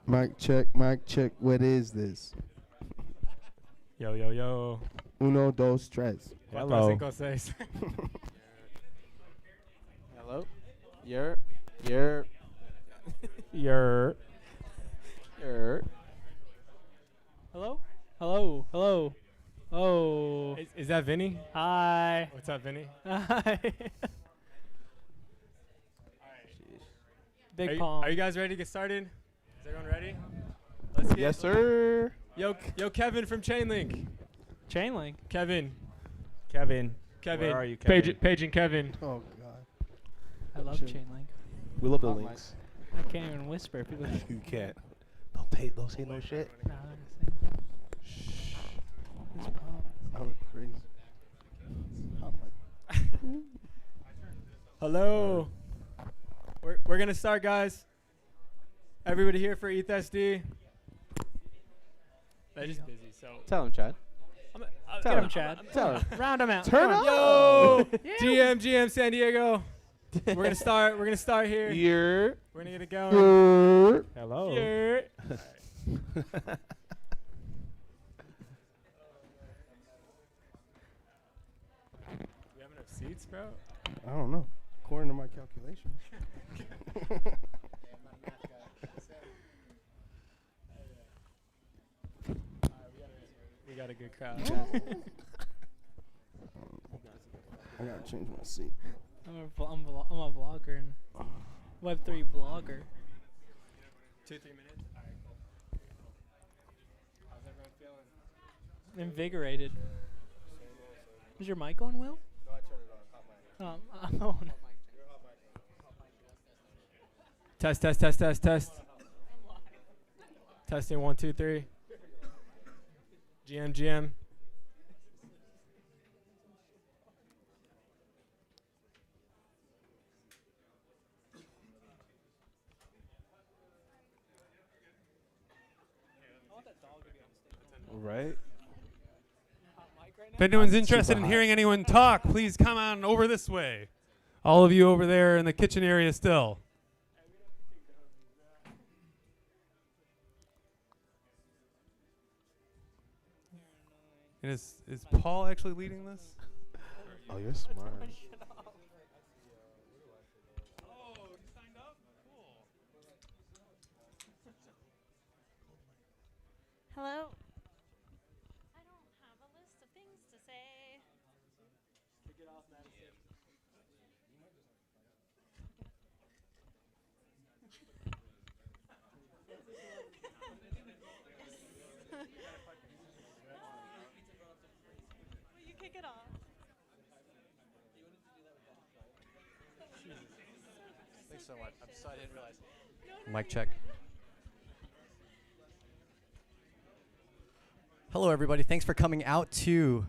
Mic check, mic check. What is this? Yo, yo, yo. Uno, dos, tres. Cuatro, Hello. cinco, seis. Hello? Yer. Yer. Yer. Yer. Hello? Hello? Hello? Oh. Is that Vinny? Hi. What's up, Vinny? Hi. Big Are palm. you guys ready to get started? Is everyone ready? Let's get Yes, sir. Yo, Kevin from Chainlink. Chainlink. Kevin. Kevin. Kevin. Where are you, Kevin? Paige and Kevin. Oh, God. I love Chain- Chainlink. We love the Oh, links. I can't even whisper. People. You can't. Don't say no shit. Nah, I'm not gonna say Shh. It's pop. I look crazy. I'm like, Hello. We're gonna start, guys. Everybody here for ETH SD? They're just busy, so. Tell him, Chad. Get him, Chad. Tell him. Round him out. Turn Come up. on. Yo, GM San Diego. We're gonna start. We're gonna start here. Yer. We're gonna get it going. Hello. Here. We have enough seats, bro. I don't know. According to my calculations. We got a good crowd. I gotta change my seat. I'm a vlogger and Web3 vlogger. 2-3 minutes. All right, cool. How's everyone feeling? Invigorated. Is your mic on, Will? No, I turned it on. Oh, no. Test. Testing 1, 2, 3. GM. Right? If anyone's interested in hearing anyone talk, please come on over this way. All of you over there in the kitchen area still. And is Paul actually leading this? Oh, you're smart. Oh, you signed up? Cool. Hello. I don't have a list of things to say. Will you kick it off? Thanks so much. I'm sorry, I didn't realize. Mic check. Hello, everybody. Thanks for coming out to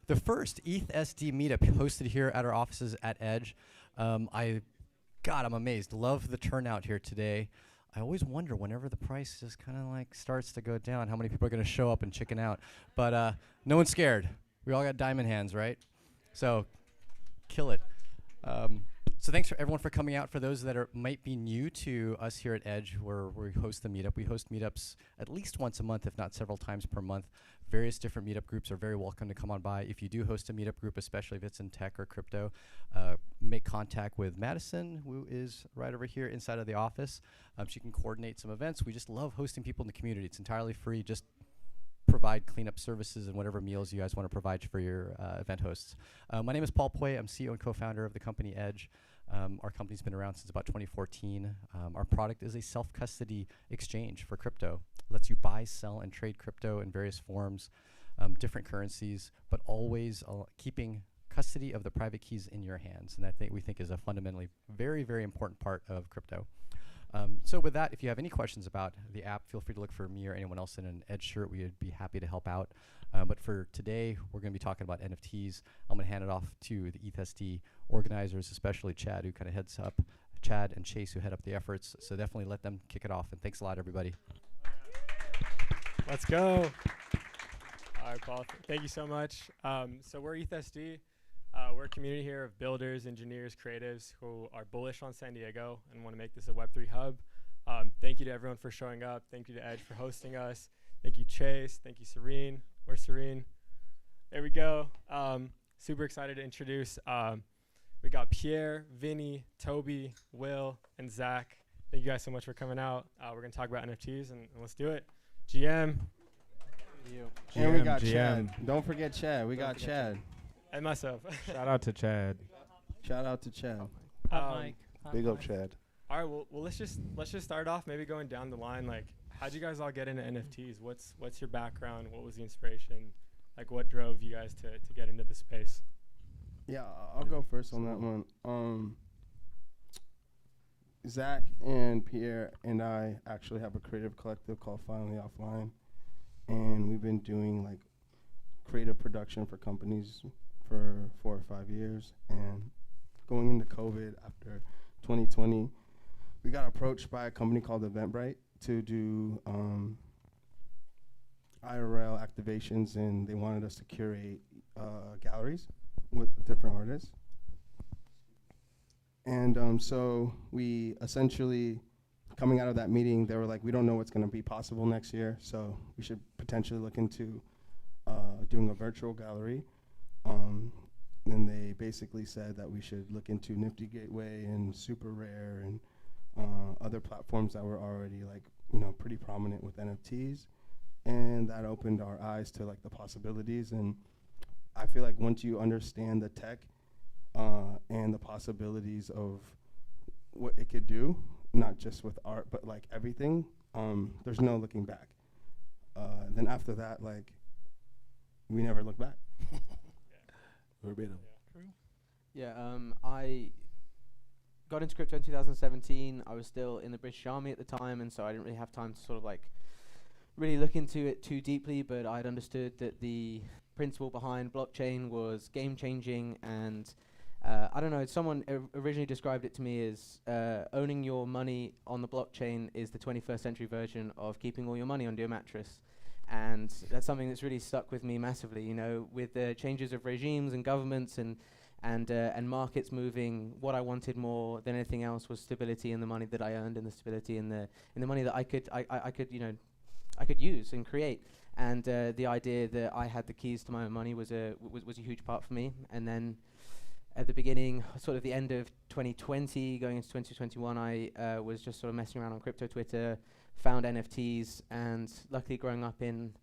the first ETH SD meetup hosted here at our offices at Edge. I'm amazed. Love the turnout here today. I always wonder whenever the price just kind of like starts to go down, how many people are going to show up and chicken out. But no one's scared. We all got diamond hands, right? So kill it. So thanks for everyone for coming out. For those that might be new to us here at Edge, where we host the meetup, we host meetups at least once a month, if not several times per month. Various different meetup groups are very welcome to come on by. If you do host a meetup group, especially if it's in tech or crypto, make contact with Madison, who is right over here inside of the office. She can coordinate some events. We just love hosting people in the community. It's entirely free. Just provide cleanup services and whatever meals you guys want to provide for your event hosts. My name is Paul Poy. I'm CEO and co-founder of the company Edge. Our company's been around since about 2014. Our product is a self-custody exchange for crypto. It lets you buy, sell, and trade crypto in various forms, different currencies, but always keeping custody of the private keys in your hands. And we think is a fundamentally very, very important part of crypto. So with that, if you have any questions about the app, feel free to look for me or anyone else in an Edge shirt. We would be happy to help out. But for today, we're going to be talking about NFTs. I'm going to hand it off to the ETH SD organizers, especially Chad, who kind of heads up, Chad and Chase, who head up the efforts. So definitely let them kick it off. And thanks a lot, everybody. Let's go. All right, Paul. Thank you so much. So we're ETH SD. We're a community here of builders, engineers, creatives who are bullish on San Diego and want to make this a Web3 hub. Thank you to everyone for showing up. Thank you to Edge for hosting us. Thank you, Chase. Thank you, Serene. Where's Serene? There we go. Super excited to introduce. We got Pierre, Vinny, Toby, Will, and Zach. Thank you guys so much for coming out. We're going to talk about NFTs, and let's do it. GM. And we got GM. Chad. Don't forget Chad. We got Chad. And myself. Shout out to Chad. Shout out to Chad. Hot mic. Hot Big up, mic. Chad. All right, well, let's just start off maybe going down the line. Like, how'd you guys all get into NFTs? What's your background? What was the inspiration? Like, what drove you guys to get into the space? Yeah, I'll go first on that one. Zach and Pierre and I actually have a creative collective called Finally Offline, and we've been doing like creative production for companies for 4 or 5 years. And going into COVID after 2020, we got approached by a company called Eventbrite to do IRL activations, and they wanted us to curate galleries with different artists. And so we essentially, coming out of that meeting, they were like, we don't know what's going to be possible next year, so we should potentially look into doing a virtual gallery. And they basically said that we should look into Nifty Gateway and Super Rare and other platforms that were already like, pretty prominent with NFTs. And that opened our eyes to like the possibilities. And I feel like once you understand the tech and the possibilities of what it could do, not just with art, but like everything, there's no looking back. Then after that, like, we never look back. Verbatim. Yeah, I got into crypto in 2017. I was still in the British Army at the time, and so I didn't really have time to sort of like really look into it too deeply, but I'd understood that the principle behind blockchain was game-changing, and I don't know, someone originally described it to me as owning your money on the blockchain is the 21st century version of keeping all your money under your mattress. And that's something that's really stuck with me massively, with the changes of regimes and governments and markets moving. What I wanted more than anything else was stability in the money that I earned, and the stability in the money that I could use and create. And the idea that I had the keys to my own money was a huge part for me. And then at the beginning, sort of the end of 2020, going into 2021, I was just sort of messing around on crypto Twitter, found NFTs, and luckily growing up in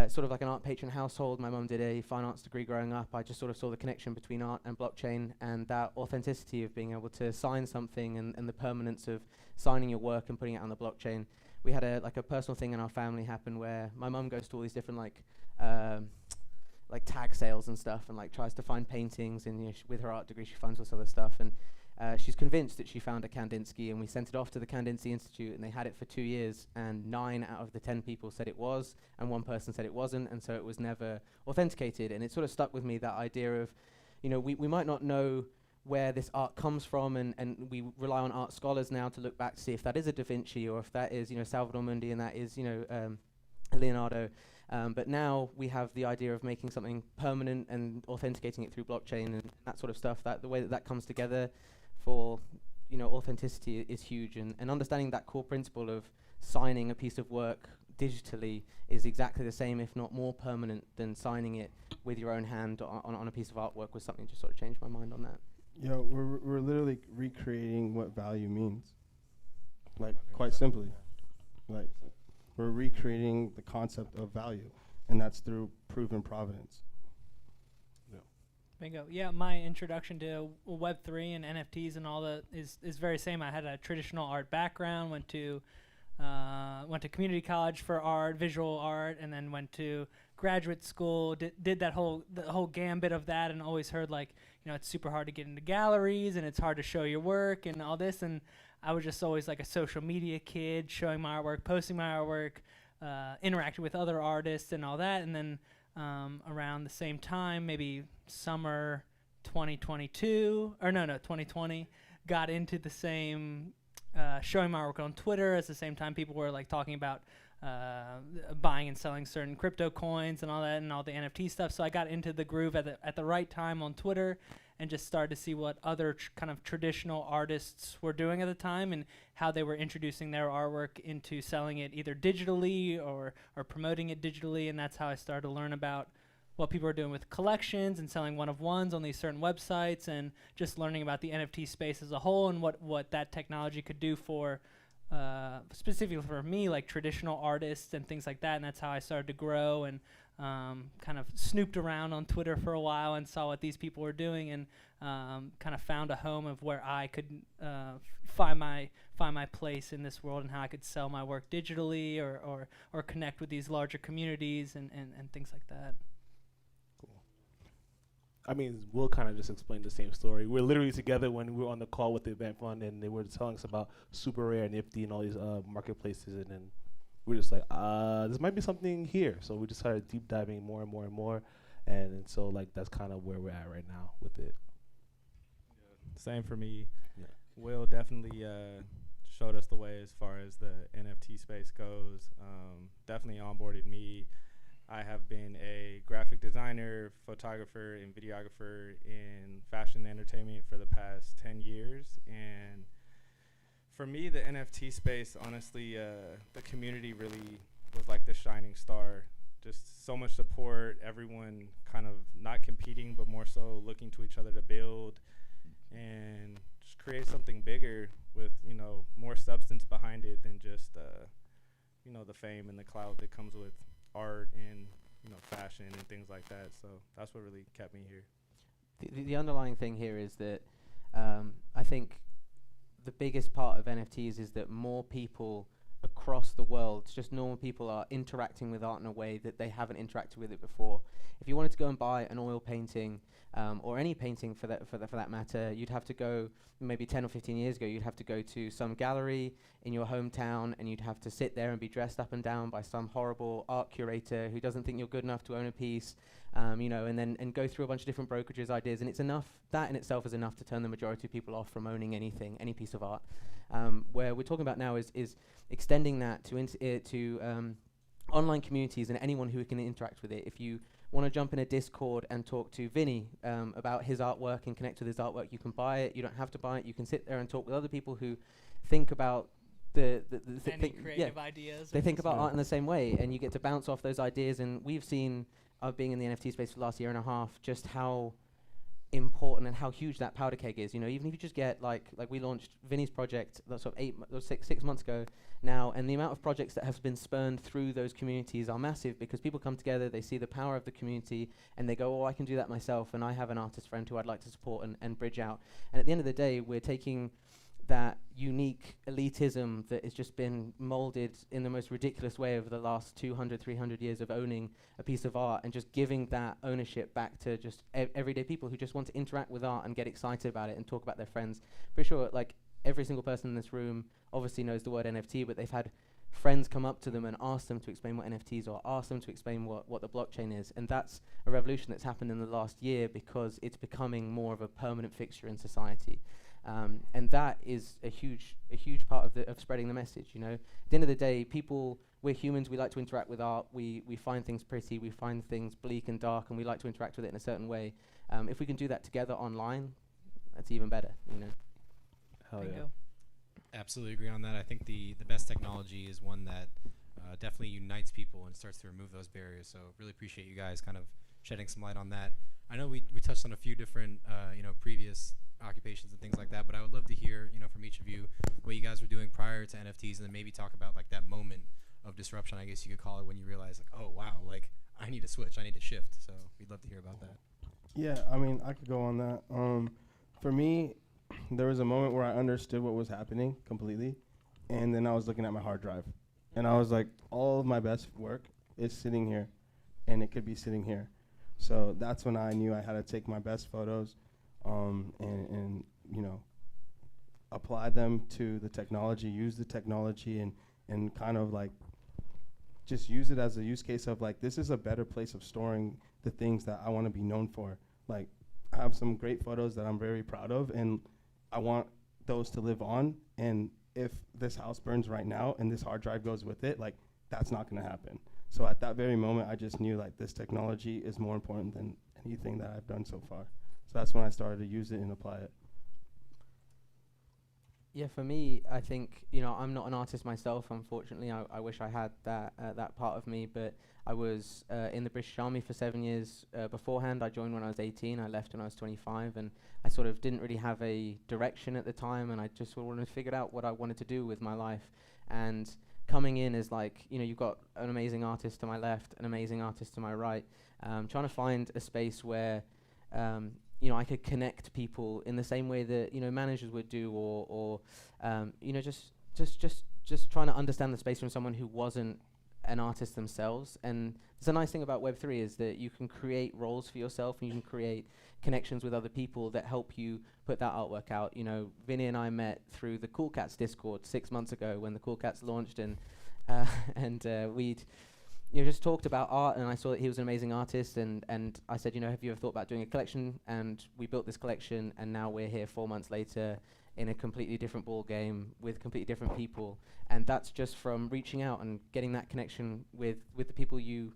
sort of like an art patron household, my mum did a fine arts degree growing up. I just sort of saw the connection between art and blockchain, and that authenticity of being able to sign something, and the permanence of signing your work and putting it on the blockchain. We had a personal thing in our family happen where my mum goes to all these different like tag sales and stuff, and like tries to find paintings, and with her art degree she finds all this other stuff, and she's convinced that she found a Kandinsky, and we sent it off to the Kandinsky Institute, and they had it for 2 years, and 9 out of the 10 people said it was, and 1 person said it wasn't, and so it was never authenticated. And it sort of stuck with me, that idea of, we might not know where this art comes from, and we rely on art scholars now to look back to see if that is a Da Vinci, or if that is Salvador Mundi, and that is Leonardo. But now we have the idea of making something permanent and authenticating it through blockchain and that sort of stuff. That the way that comes together for authenticity is huge, and understanding that core principle of signing a piece of work digitally is exactly the same, if not more permanent, than signing it with your own hand on a piece of artwork, was something to sort of change my mind on that. We're literally recreating what value means, like quite simply, like we're recreating the concept of value, and that's through proven provenance. Bingo. Yeah, my introduction to Web3 and NFTs and all that is very same. I had a traditional art background, went to community college for art, visual art, and then went to graduate school, did the whole gambit of that, and always heard it's super hard to get into galleries, and it's hard to show your work and all this, and I was just always like a social media kid, showing my artwork, posting my artwork, interacting with other artists and all that. And then around the same time, maybe summer 2020, got into the same showing my work on Twitter. At the same time, people were talking about buying and selling certain crypto coins and all that, and all the NFT stuff. So I got into the groove at the right time on Twitter, and just started to see what other kind of traditional artists were doing at the time and how they were introducing their artwork into selling it either digitally or promoting it digitally. And that's how I started to learn about what people are doing with collections and selling one-of-ones on these certain websites, and just learning about the NFT space as a whole and what that technology could do for specifically for me, like traditional artists and things like that. And that's how I started to grow, and kind of snooped around on Twitter for a while and saw what these people were doing, and kind of found a home of where I could find my place in this world and how I could sell my work digitally or connect with these larger communities and things like that. I mean, Will kind of just explained the same story. We're literally together when we were on the call with the event fund, and they were telling us about Super Rare and Nifty and all these marketplaces, and then we're just like, this might be something here. So we just started deep diving more and more and more, and so like that's kind of where we're at right now with it. Same for me. Yeah. Will definitely showed us the way as far as the NFT space goes. Definitely onboarded me. I have been a graphic designer, photographer, and videographer in fashion and entertainment for the past 10 years. And for me, the NFT space, honestly, the community really was like the shining star. Just so much support, everyone kind of not competing, but more so looking to each other to build and just create something bigger with, you know, more substance behind it than just, you know, the fame and the clout that comes with art and, you know, fashion and things like that. So that's what really kept me here. The underlying thing here is that I think the biggest part of NFTs is that more people across the world, just normal people, are interacting with art in a way that they haven't interacted with it before. If you wanted to go and buy an oil painting or any painting for that matter, you'd have to go, maybe 10 or 15 years ago, you'd have to go to some gallery in your hometown, and you'd have to sit there and be dressed up and down by some horrible art curator who doesn't think you're good enough to own a piece, you know, and go through a bunch of different brokerages, ideas, and it's enough, that in itself is enough to turn the majority of people off from owning anything, any piece of art. Where we're talking about now is extending that to online communities and anyone who can interact with it. If you want to jump in a Discord and talk to Vinny about his artwork and connect with his artwork, you can buy it. You don't have to buy it. You can sit there and talk with other people who think about creative ideas. They think about art in the same way, and you get to bounce off those ideas. And we've seen, being in the NFT space for the last year and a half, just how important and how huge that powder keg is. You know, even if you just get like we launched Vinny's project sort of 6 months ago now, and the amount of projects that have been spurned through those communities are massive, because people come together, they see the power of the community, and they go, oh, I can do that myself, and I have an artist friend who I'd like to support and bridge out. And at the end of the day, we're taking that unique elitism that has just been molded in the most ridiculous way over the last 200, 300 years of owning a piece of art, and just giving that ownership back to just everyday people who just want to interact with art and get excited about it and talk about their friends. Pretty sure like every single person in this room obviously knows the word NFT, but they've had friends come up to them and ask them to explain what NFTs are, ask them to explain what the blockchain is. And that's a revolution that's happened in the last year, because it's becoming more of a permanent fixture in society. And that is a huge part of spreading the message. You know, at the end of the day, we're humans. We like to interact with art. We find things pretty. We find things bleak and dark, and we like to interact with it in a certain way. If we can do that together online, that's even better. You know. Hell Bingo. yeah. Absolutely agree on that. I think the best technology is one that definitely unites people and starts to remove those barriers. So really appreciate you guys kind of shedding some light on that. I know we touched on a few different previous occupations and things like that, but I would love to hear from each of you what you guys were doing prior to NFTs, and then maybe talk about like that moment of disruption, I guess you could call it, when you realize like, oh wow, like I need to switch, I need to shift. So we'd love to hear about that. Yeah, I mean, I could go on that. For me, there was a moment where I understood what was happening completely, and then I was looking at my hard drive, and I was like, all of my best work is sitting here, and it could be sitting here. So that's when I knew I had to take my best photos, and apply them to the technology, use the technology, and kind of like just use it as a use case of like, this is a better place of storing the things that I want to be known for. Like, I have some great photos that I'm very proud of, and I want those to live on. And if this house burns right now and this hard drive goes with it, like, that's not going to happen. So at that very moment, I just knew like this technology is more important than anything that I've done so far. So that's when I started to use it and apply it. Yeah, for me, I think, you know, I'm not an artist myself, unfortunately. I wish I had that part of me, but I was in the British Army for 7 years beforehand. I joined when I was 18, I left when I was 25, and I sort of didn't really have a direction at the time, and I just sort of wanted to figure out what I wanted to do with my life. And coming in as like, you know, you've got an amazing artist to my left, an amazing artist to my right, trying to find a space where you know, I could connect people in the same way that, you know, managers would do, or you know, just trying to understand the space from someone who wasn't an artist themselves. And the nice thing about Web3 is that you can create roles for yourself, and you can create connections with other people that help you put that artwork out. You know, Vinny and I met through the Cool Cats Discord 6 months ago when the Cool Cats launched, and we'd, you know, just talked about art, and I saw that he was an amazing artist, and I said, you know, have you ever thought about doing a collection? And we built this collection, and now we're here 4 months later in a completely different ball game with completely different people. And that's just from reaching out and getting that connection with the people you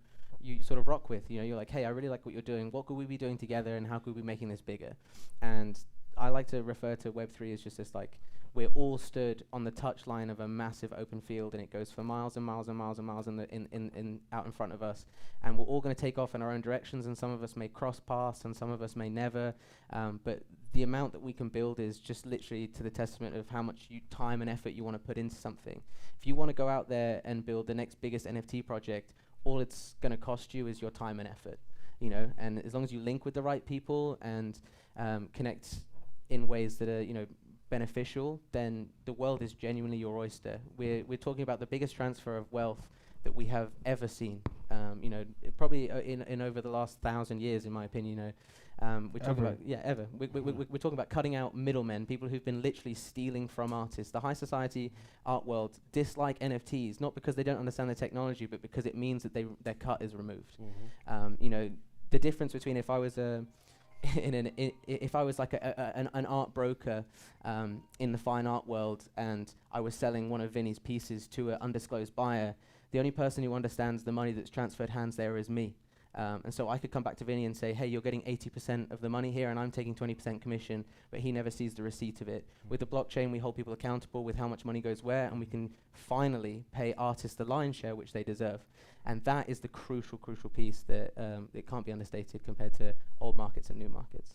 sort of rock with. You know, you're like, hey, I really like what you're doing. What could we be doing together, and how could we be making this bigger? And I like to refer to Web3 as just this, like, we're all stood on the touchline of a massive open field, and it goes for miles and miles and miles and miles in out in front of us. And we're all going to take off in our own directions, and some of us may cross paths, and some of us may never. But the amount that we can build is just literally to the testament of how much time and effort you want to put into something. If you want to go out there and build the next biggest NFT project, all it's going to cost you is your time and effort. You know, and as long as you link with the right people and connect in ways that are, you know, beneficial, then the world is genuinely your oyster. We're talking about the biggest transfer of wealth that we have ever seen. You know, probably in over the last 1,000 years, in my opinion. You know, we're talking about ever. We're talking about cutting out middlemen, people who've been literally stealing from artists. The high society art world dislike NFTs, not because they don't understand the technology, but because it means that their cut is removed. You know, the difference between if I was if I was like an art broker in the fine art world, and I was selling one of Vinny's pieces to an undisclosed buyer, the only person who understands the money that's transferred hands there is me. And so I could come back to Vinny and say, hey, you're getting 80% of the money here, and I'm taking 20% commission, but he never sees the receipt of it. With the blockchain, we hold people accountable with how much money goes where, and we can finally pay artists the lion's share, which they deserve. And that is the crucial piece that it can't be understated compared to old markets and new markets.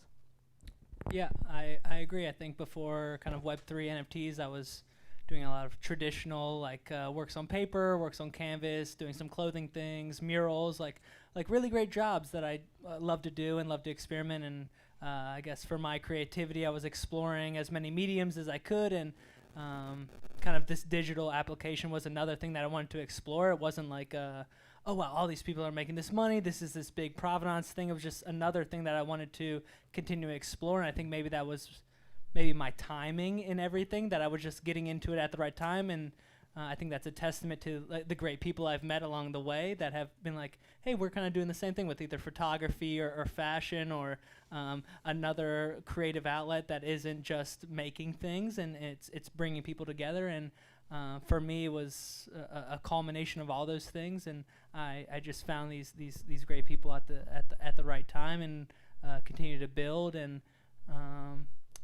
Yeah, I agree. I think before kind of Web3 NFTs, I was doing a lot of traditional, like works on paper, works on canvas, doing some clothing things, murals, like really great jobs that I love to do and love to experiment. And I guess for my creativity, I was exploring as many mediums as I could, and kind of this digital application was another thing that I wanted to explore. It wasn't like, oh wow, all these people are making this money, this is this big provenance thing. It was just another thing that I wanted to continue to explore, and I think maybe that was my timing in everything, that I was just getting into it at the right time. And I think that's a testament to the great people I've met along the way that have been like, hey, we're kind of doing the same thing with either photography or fashion or another creative outlet that isn't just making things, and it's bringing people together. And for me, it was a culmination of all those things, and I just found these great people at the right time, and continue to build, and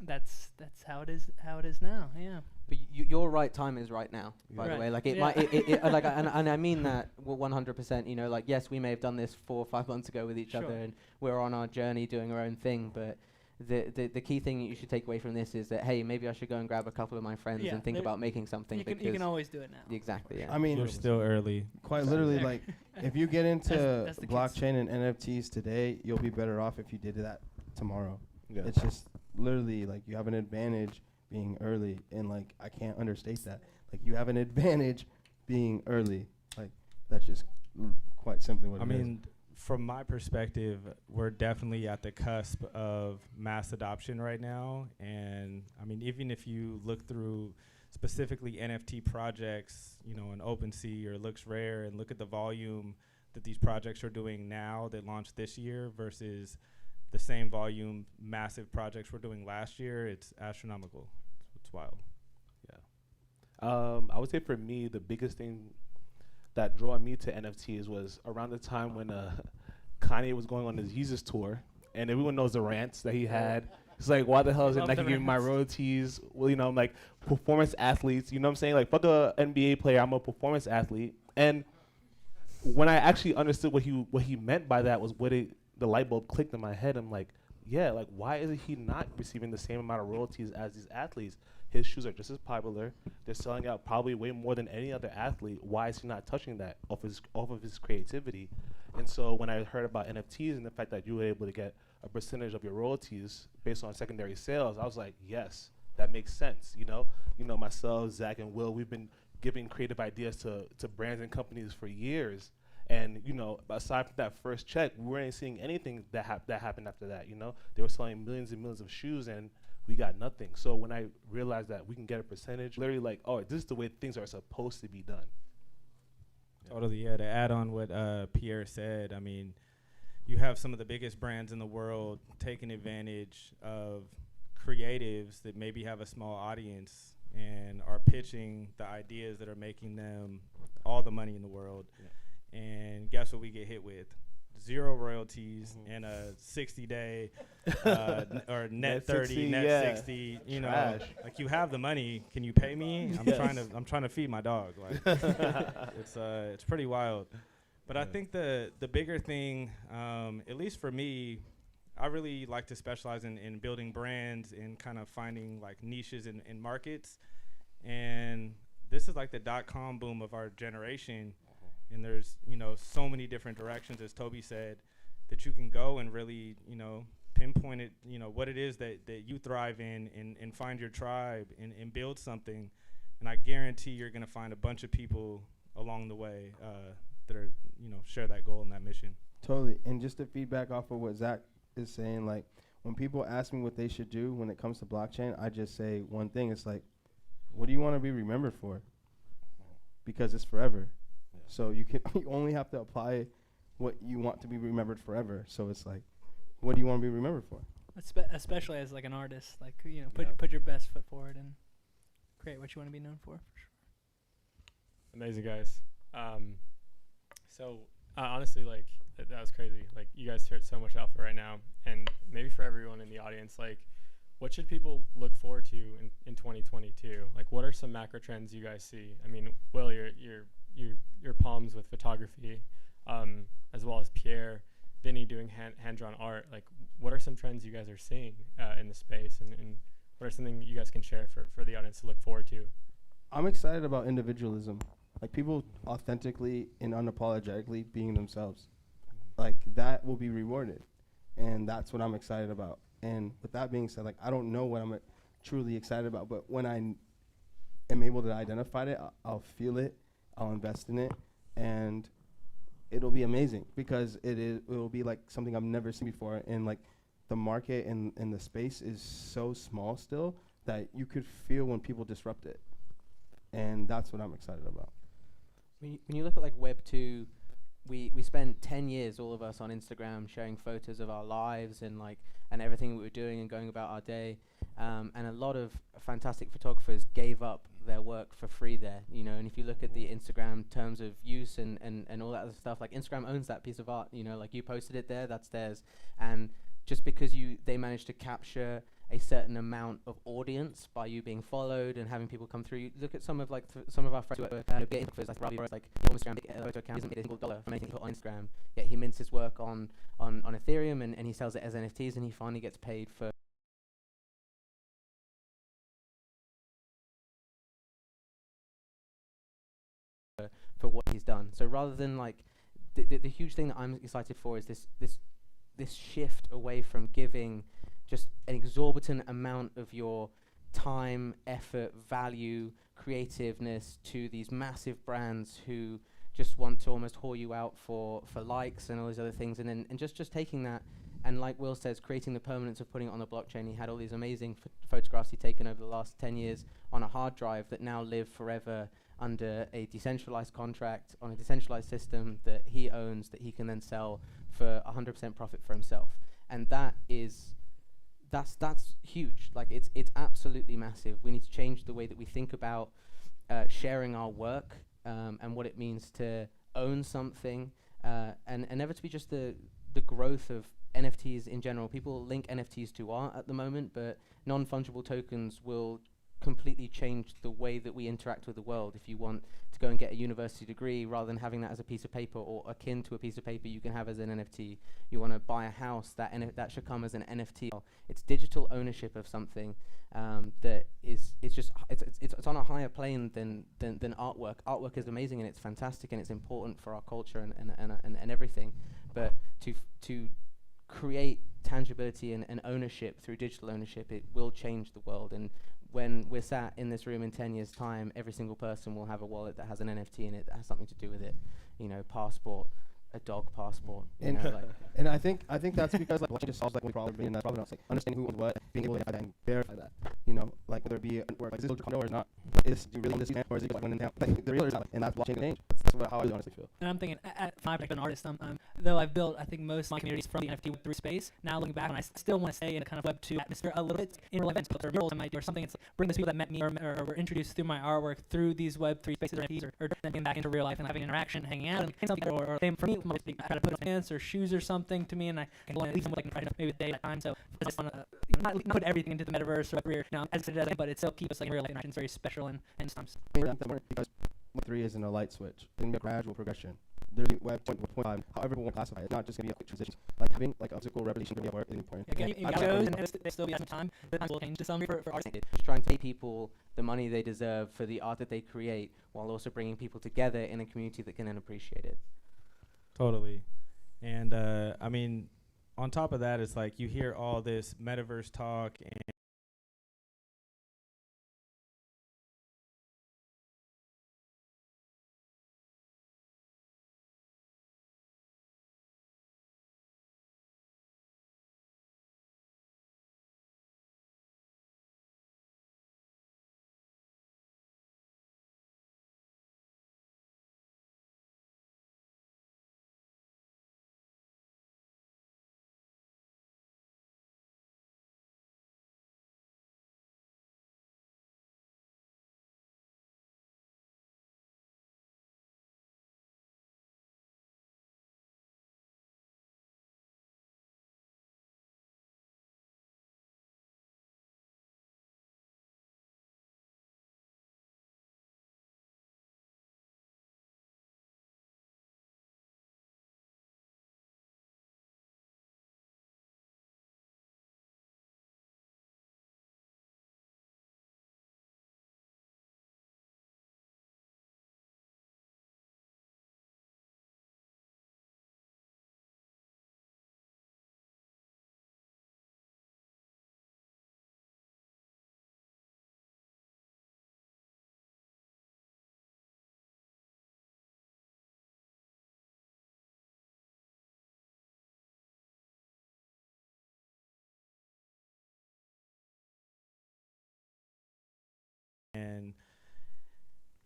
that's how it is now. Yeah. But your right time is right now, by right. the way. Like it might, like, and I mean that 100%. You know, like, yes, we may have done this 4 or 5 months ago with each other, and we're on our journey doing our own thing. But the key thing you should take away from this is that, hey, maybe I should go and grab a couple of my friends and think about making something. You can always do it now. Exactly. Yeah. I mean, You're still early. Quite literally, like, if you get into that's the blockchain and NFTs today, you'll be better off if you did that tomorrow. Yeah. It's just literally like you have an advantage being early, and like I can't understate that. Like, you have an advantage being early. Like, that's just quite simply what I it is. mean, from my perspective, we're definitely at the cusp of mass adoption right now. And I mean, even if you look through specifically NFT projects, you know, in OpenSea or Looks Rare, and look at the volume that these projects are doing now that launched this year versus the same volume massive projects we're doing last year, it's astronomical. It's wild. Yeah. I would say for me, the biggest thing that drew me to NFTs was around the time when Kanye was going on his Yeezus tour, and everyone knows the rants that he had. It's like, why the hell is it Love Nike the giving my rants. royalties? Well, I'm like, performance athletes, you know what I'm saying? Like, fuck a NBA player, I'm a performance athlete. And when I actually understood what he meant by that was the light bulb clicked in my head. I'm like, yeah, like, why is he not receiving the same amount of royalties as these athletes? His shoes are just as popular. They're selling out probably way more than any other athlete. Why is he not touching that off of his creativity? And so when I heard about NFTs and the fact that you were able to get a percentage of your royalties based on secondary sales, I was like, yes, that makes sense. Myself, Zach, and Will, we've been giving creative ideas to brands and companies for years. And, aside from that first check, we weren't seeing anything that happened after that, They were selling millions and millions of shoes, and we got nothing. So when I realized that we can get a percentage, literally like, oh, this is the way things are supposed to be done. Totally, yeah. To add on what Pierre said, I mean, you have some of the biggest brands in the world taking advantage of creatives that maybe have a small audience and are pitching the ideas that are making them all the money in the world. Yeah. And guess what we get hit with? 0 royalties in a 60-day or net 30, net 60. Like, you have the money. Can you pay me? I'm trying to feed my dog. Like, it's pretty wild. But I think the bigger thing, at least for me, I really like to specialize in building brands and kind of finding like niches in markets. And this is like the .com boom of our generation. And there's, so many different directions, as Toby said, that you can go and really, pinpoint it, what it is that you thrive in and find your tribe and build something. And I guarantee you're going to find a bunch of people along the way that are, share that goal and that mission. Totally. And just to feedback off of what Zach is saying, like, when people ask me what they should do when it comes to blockchain, I just say one thing. It's like, what do you want to be remembered for? Because it's forever. So you only have to apply what you want to be remembered forever. So it's like, what do you want to be remembered for? Especially as like an artist, like put your best foot forward and create what you want to be known for sure. Amazing, guys. So honestly, like that was crazy. Like, you guys shared so much alpha right now, and maybe for everyone in the audience, like, what should people look forward to in 2022? Like, what are some macro trends you guys see? I mean, Will, your palms with photography, as well as Pierre, Vinny doing hand-drawn art. Like, what are some trends you guys are seeing in the space, and what are something you guys can share for the audience to look forward to? I'm excited about individualism, like people authentically and unapologetically being themselves. Like, that will be rewarded, and that's what I'm excited about. And with that being said, like, I don't know what I'm truly excited about, but when I am able to identify it, I'll feel it. I'll invest in it, and it'll be amazing because it will be like something I've never seen before. And like, the market and the space is so small still that you could feel when people disrupt it, and that's what I'm excited about. When you look at like Web 2, we spent 10 years, all of us, on Instagram sharing photos of our lives and everything we were doing and going about our day. And a lot of fantastic photographers gave up their work for free there, and if you look at the Instagram terms of use and all that other stuff, like, Instagram owns that piece of art, like, you posted it there, that's theirs. And just because they managed to capture a certain amount of audience by you being followed and having people come through, you look at some of some of our friends who are getting photos, like Robbie, like, your Instagram photo account isn't made a single dollar from anything he put on Instagram, yet he mints his work on Ethereum and he sells it as NFTs, and he finally gets paid for what he's done. So rather than like the huge thing that I'm excited for is this shift away from giving just an exorbitant amount of your time, effort, value, creativeness to these massive brands who just want to almost whore you out for likes and all these other things, and just taking that and, like Will says, creating the permanence of putting it on the blockchain. He had all these amazing photographs he'd taken over the last 10 years on a hard drive that now live forever under a decentralized contract on a decentralized system that he owns, that he can then sell for 100% profit for himself. And that's huge. Like, it's absolutely massive. We need to change the way that we think about sharing our work and what it means to own something, and never to be just the growth of NFTs in general. People link NFTs to art at the moment, but non-fungible tokens will completely change the way that we interact with the world. If you want to go and get a university degree, rather than having that as a piece of paper or akin to a piece of paper, you can have as an NFT. You want to buy a house, that should come as an NFT. It's digital ownership of something that is it's on a higher plane than artwork. Artwork is amazing and it's fantastic and it's important for our culture and everything, but to create tangibility and ownership through digital ownership, it will change the world. And when we're sat in this room in 10 years' time, every single person will have a wallet that has an NFT in it that has something to do with it. You know, passport, a dog passport. You know, like and I think that's because like blockchain just solves like one problem, and that's probably not like understanding who owns what, being able to identify that and verify that. You know, like whether it be like is this a condo or not? Like, do you really own this land or is it just like one in town? Like the real is not, and that's blockchain change. That's how I honestly feel. And I'm thinking, I'm an artist. Though I've built, I think, most of my communities from the NFT Web3 space. Now looking back, and I still want to stay in a kind of Web2 atmosphere a little bit in real events, or murals I might do, or something. It's like bring those people that met me or were introduced through my artwork through these Web3 spaces or NFTs, or then getting back into real life and having interaction, hanging out, and something. Or they, for me, I try to put on pants or shoes or something to me, and I can leave them with like maybe a day at a time. So I just want to not put everything into the metaverse or Web3, as it does, but it still keeps us like in real life interactions very special and sometimes. Because Web3 isn't a light switch. It's going to be a gradual progression. There's Web 1.5, however people want to classify it. It's not just going to be a quick transition. Like having like a physical revolution of art is important. Again, you goes, and they still be at some time. The times will change to some for artists. Just trying to pay people the money they deserve for the art that they create, while also bringing people together in a community that can then appreciate it. Totally. And I mean, on top of that, it's like you hear all this metaverse talk and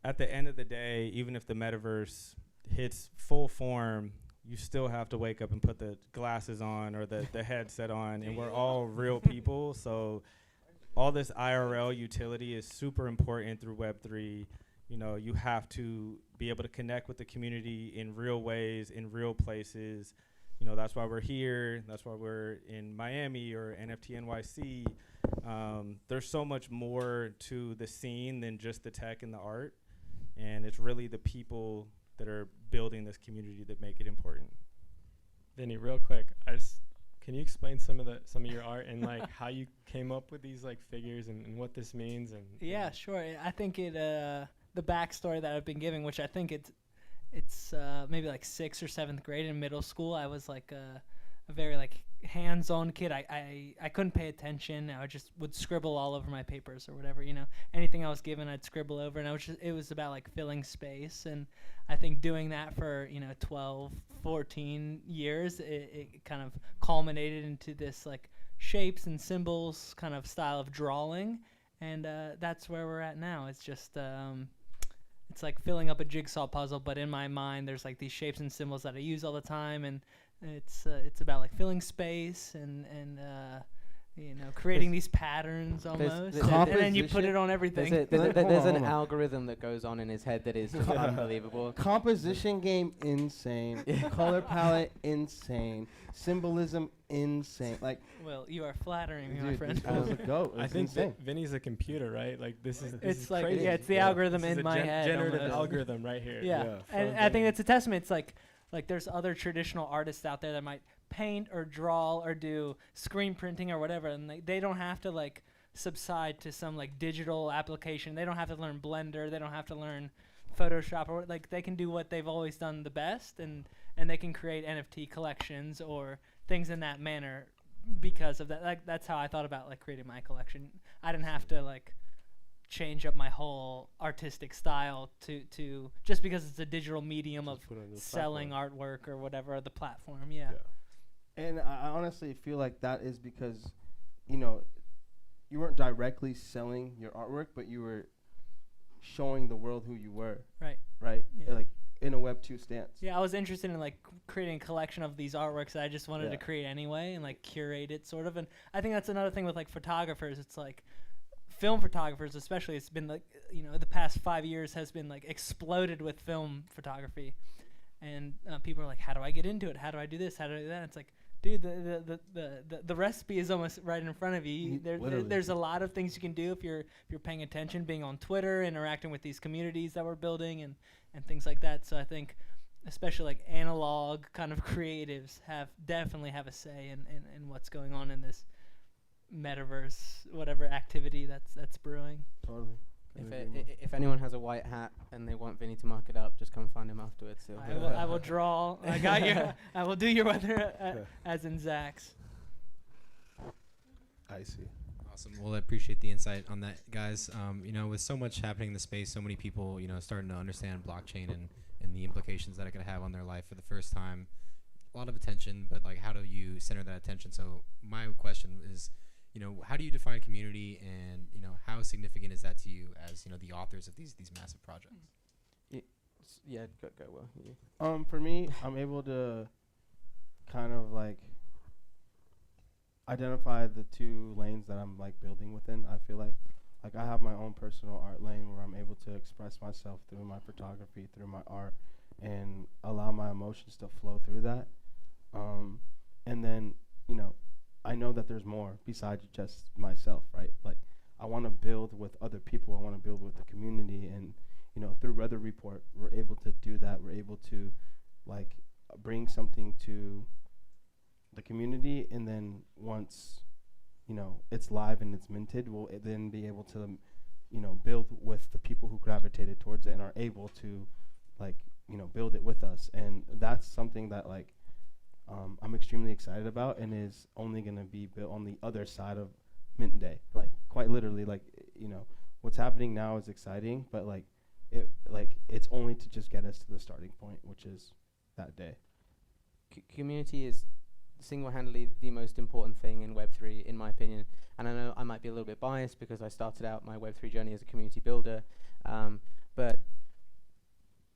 at the end of the day, even if the metaverse hits full form, you still have to wake up and put the glasses on or the headset on, and we're all real people. So all this IRL utility is super important through Web3. You know, you have to be able to connect with the community in real ways, in real places. You know, that's why we're here. That's why we're in Miami or NFT NYC. There's so much more to the scene than just the tech and the art. And it's really the people that are building this community that make it important. Vinny, real quick, can you explain some of your art and like how you came up with these like figures and what this means? And yeah, sure. I think the backstory that I've been giving, which I think it's maybe like 6th or 7th grade in middle school. I was like a very like hands-on kid. I couldn't pay attention. I would scribble all over my papers or whatever, you know. Anything I was given, I'd scribble over, and it was about like filling space. And I think doing that for 12, 14 years, it kind of culminated into this like shapes and symbols kind of style of drawing, and that's where we're at now. It's just it's like filling up a jigsaw puzzle, but in my mind there's like these shapes and symbols that I use all the time, and it's about like filling space and you know, creating these patterns almost, there's and then you put composition- it on everything. There's an Hold on. algorithm that goes on in his head that is just unbelievable. Composition game, insane. Color palette, insane. Symbolism, insane. Like, Well, you are flattering me, my dude, friend. this guy's a goat. I It's think insane. Vinny's a computer, right? Like this is It's like crazy. yeah, it's the Yeah. algorithm This is in a my head. generative almost. algorithm right here. Yeah, Yeah, and from I think Vinny. it's a testament. It's like there's other traditional artists out there that might paint or draw or do screen printing or whatever, and they don't have to like subside to some like digital application. They don't have to learn Blender. They don't have to learn Photoshop or like they can do what they've always done the best, and they can create NFT collections or things in that manner because of that. Like that's how I thought about like creating my collection. I didn't have to like change up my whole artistic style to just because it's a digital medium of Put it on the selling platform. artwork or whatever the platform. Yeah. And I honestly feel like that is because, you know, you weren't directly selling your artwork, but you were showing the world who you were, Right. right? Yeah. Like in a Web 2 stance. Yeah, I was interested in like creating a collection of these artworks that I just wanted Yeah. to create anyway and like curate it sort of. And I think that's another thing with like photographers. It's like film photographers, especially. It's been like the past 5 years has been like exploded with film photography, and people are like, how do I get into it? How do I do this? How do I do that? It's like, dude, the recipe is almost right in front of you. Literally. There's a lot of things you can do if you're paying attention, being on Twitter, interacting with these communities that we're building, and things like that. So I think, especially like analog kind of creatives definitely have a say in what's going on in this metaverse, whatever activity that's brewing. Totally. If anyone has a white hat and they want Vinny to mark it up, just come find him afterwards. I will draw. I got you. I will do your weather as in Zach's. I see. Awesome. Well, I appreciate the insight on that, guys. With so much happening in the space, so many people, starting to understand blockchain and the implications that it could have on their life for the first time. A lot of attention, but like, how do you center that attention? So my question is, how do you define community, and how significant is that to you as the authors of these massive projects? Yeah, go Will. You. For me, I'm able to kind of like identify the two lanes that I'm like building within. I feel like I have my own personal art lane where I'm able to express myself through my photography, through my art, and allow my emotions to flow through that. And then, I know that there's more besides just myself, right? Like, I want to build with other people. I want to build with the community. And, through Weather Report, we're able to do that. We're able to, like, bring something to the community. And then once, it's live and it's minted, we'll then be able to, build with the people who gravitated towards it and are able to, like, build it with us. And that's something that, like, I'm extremely excited about, and is only going to be built on the other side of mint day. Like, quite literally, like, what's happening now is exciting, but it's only to just get us to the starting point, which is that day. Community is single-handedly the most important thing in Web3, in my opinion. And I know I might be a little bit biased because I started out my Web3 journey as a community builder, but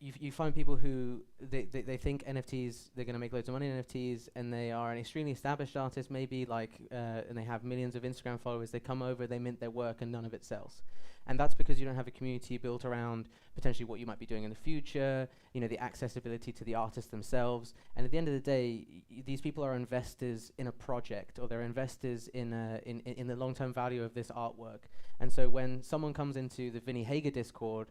you find people who they think NFTs, they're going to make loads of money in NFTs, and they are an extremely established artist, maybe and they have millions of Instagram followers. They come over, they mint their work, and none of it sells. And that's because you don't have a community built around potentially what you might be doing in the future, the accessibility to the artists themselves. And at the end of the day, these people are investors in a project, or they're investors in the long-term value of this artwork. And so when someone comes into the Vinny Hager Discord,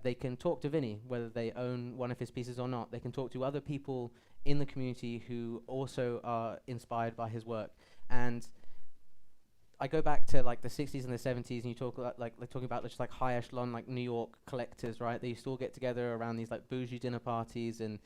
they can talk to Vinny, whether they own one of his pieces or not. They can talk to other people in the community who also are inspired by his work. And I go back to like the 60s and the 70s, and you talk talking about just like high echelon, like New York collectors, right? They used to all get together around these like bougie dinner parties and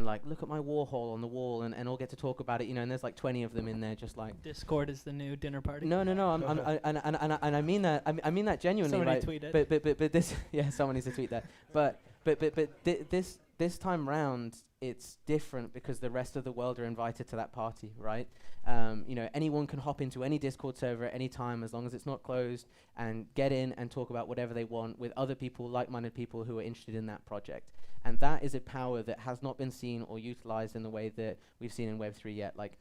like, look at my Warhol on the wall, and all get to talk about it, and there's like 20 of them in there, just like. Discord is the new dinner party. No. I mean that. I mean that genuinely, Somebody right? tweet it. But this, yeah, someone needs to tweet that. But this time round, it's different because the rest of the world are invited to that party, right? Anyone can hop into any Discord server at any time as long as it's not closed, and get in and talk about whatever they want with other people, like-minded people who are interested in that project. And that is a power that has not been seen or utilized in the way that we've seen in Web3 yet. Like,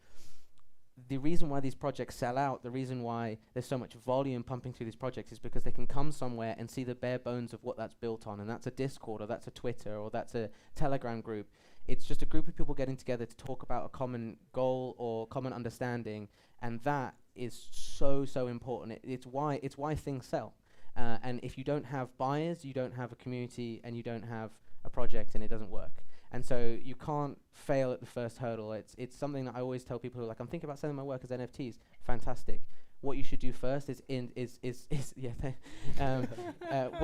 the reason why these projects sell out, the reason why there's so much volume pumping through these projects is because they can come somewhere and see the bare bones of what that's built on, and that's a Discord, or that's a Twitter, or that's a Telegram group. It's just a group of people getting together to talk about a common goal or common understanding, and that is so important. It's why things sell. And if you don't have buyers, you don't have a community, and you don't have a project, and it doesn't work. And so you can't fail at the first hurdle. It's something that I always tell people who are like, I'm thinking about selling my work as NFTs. Fantastic. What you should do first is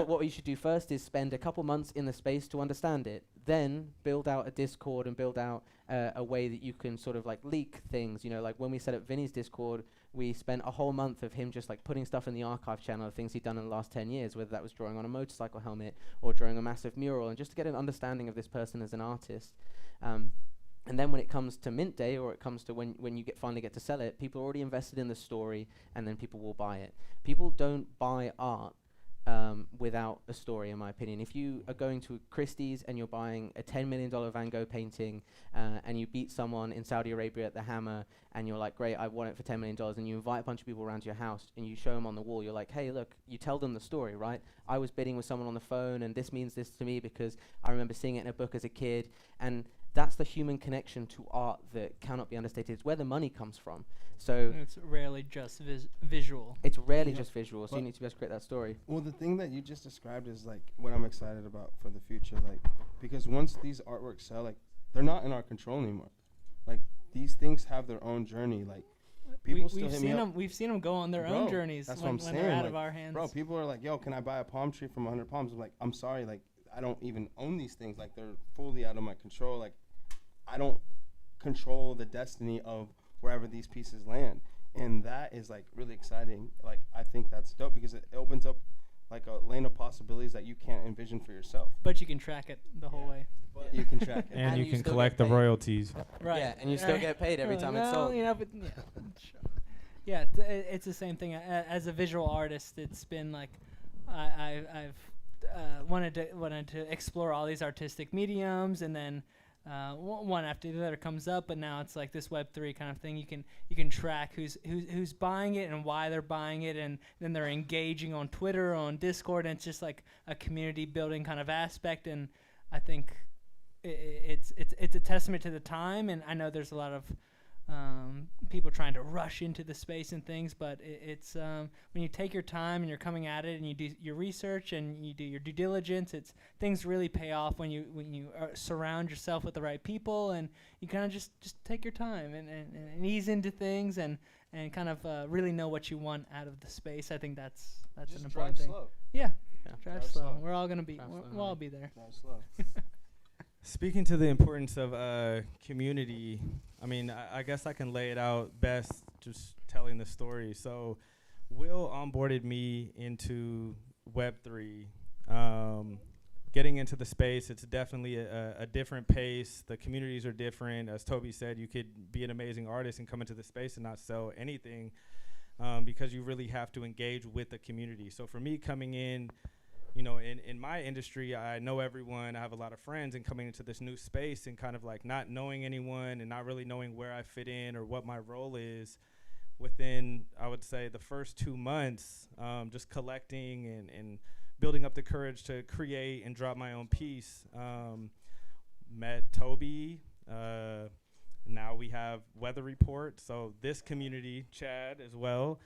what you should do first is spend a couple months in the space to understand it. Then build out a Discord and build out a way that you can sort of like leak things. You know, like when we set up Vinny's Discord, we spent a whole month of him just like putting stuff in the archive channel of things he'd done in the last 10 years, whether that was drawing on a motorcycle helmet or drawing a massive mural, and just to get an understanding of this person as an artist. And then when it comes to mint day, or it comes to when you finally get to sell it, people are already invested in the story, and then people will buy it. People don't buy art without a story, in my opinion. If you are going to Christie's and you're buying a $10 million Van Gogh painting, and you beat someone in Saudi Arabia at the hammer, and you're like, great, I want it for $10 million, and you invite a bunch of people around to your house, and you show them on the wall, you're like, hey, look, you tell them the story, right? I was bidding with someone on the phone, and this means this to me because I remember seeing it in a book as a kid, and that's the human connection to art that cannot be understated. It's where the money comes from. So it's rarely just visual. It's rarely just visual, so you need to be able to create that story. Well, the thing that you just described is like what I'm excited about for the future, like, because once these artworks sell, like, they're not in our control anymore. Like, these things have their own journey. Like, people still hit me up. We've seen them go on their own journeys. That's when, what I'm when saying. they're out like, of our hands. Bro, people are like, yo, can I buy a palm tree from 100 Palms? I'm like, I'm sorry, like, I don't even own these things. Like, they're fully out of my control. Like, I don't control the destiny of wherever these pieces land. And that is like really exciting. Like, I think that's dope because it opens up like a lane of possibilities that you can't envision for yourself. But you can track it the whole way. You can track it. And you can collect the royalties. Right. Yeah, and you still get paid every time it's sold. You know, but yeah, it's the same thing. As a visual artist, it's been like I've wanted to explore all these artistic mediums, and then one after the other comes up, but now it's like this Web3 kind of thing. You can track who's buying it and why they're buying it, and then they're engaging on Twitter or on Discord, and it's just like a community building kind of aspect. And I think it's a testament to the time. And I know there's a lot of people trying to rush into the space and things, but it's when you take your time and you're coming at it and you do your research and you do your due diligence, things really pay off when you surround yourself with the right people, and you kind of just take your time and ease into things and kind of really know what you want out of the space. I think that's just an important thing. Slow. Yeah, Yeah. drive slow. We're all gonna be. We'll all be there. Drive slow. Speaking to the importance of community, I mean, I guess I can lay it out best just telling the story. So Will onboarded me into Web3. Getting into the space, it's definitely a different pace. The communities are different. As Toby said, you could be an amazing artist and come into the space and not sell anything because you really have to engage with the community. So for me coming in, you know, in my industry, I know everyone, I have a lot of friends, and coming into this new space and kind of like not knowing anyone and not really knowing where I fit in or what my role is, within, I would say, the first 2 months, just collecting and building up the courage to create and drop my own piece. Met Toby, now we have Weather Report, so this community, Chad as well,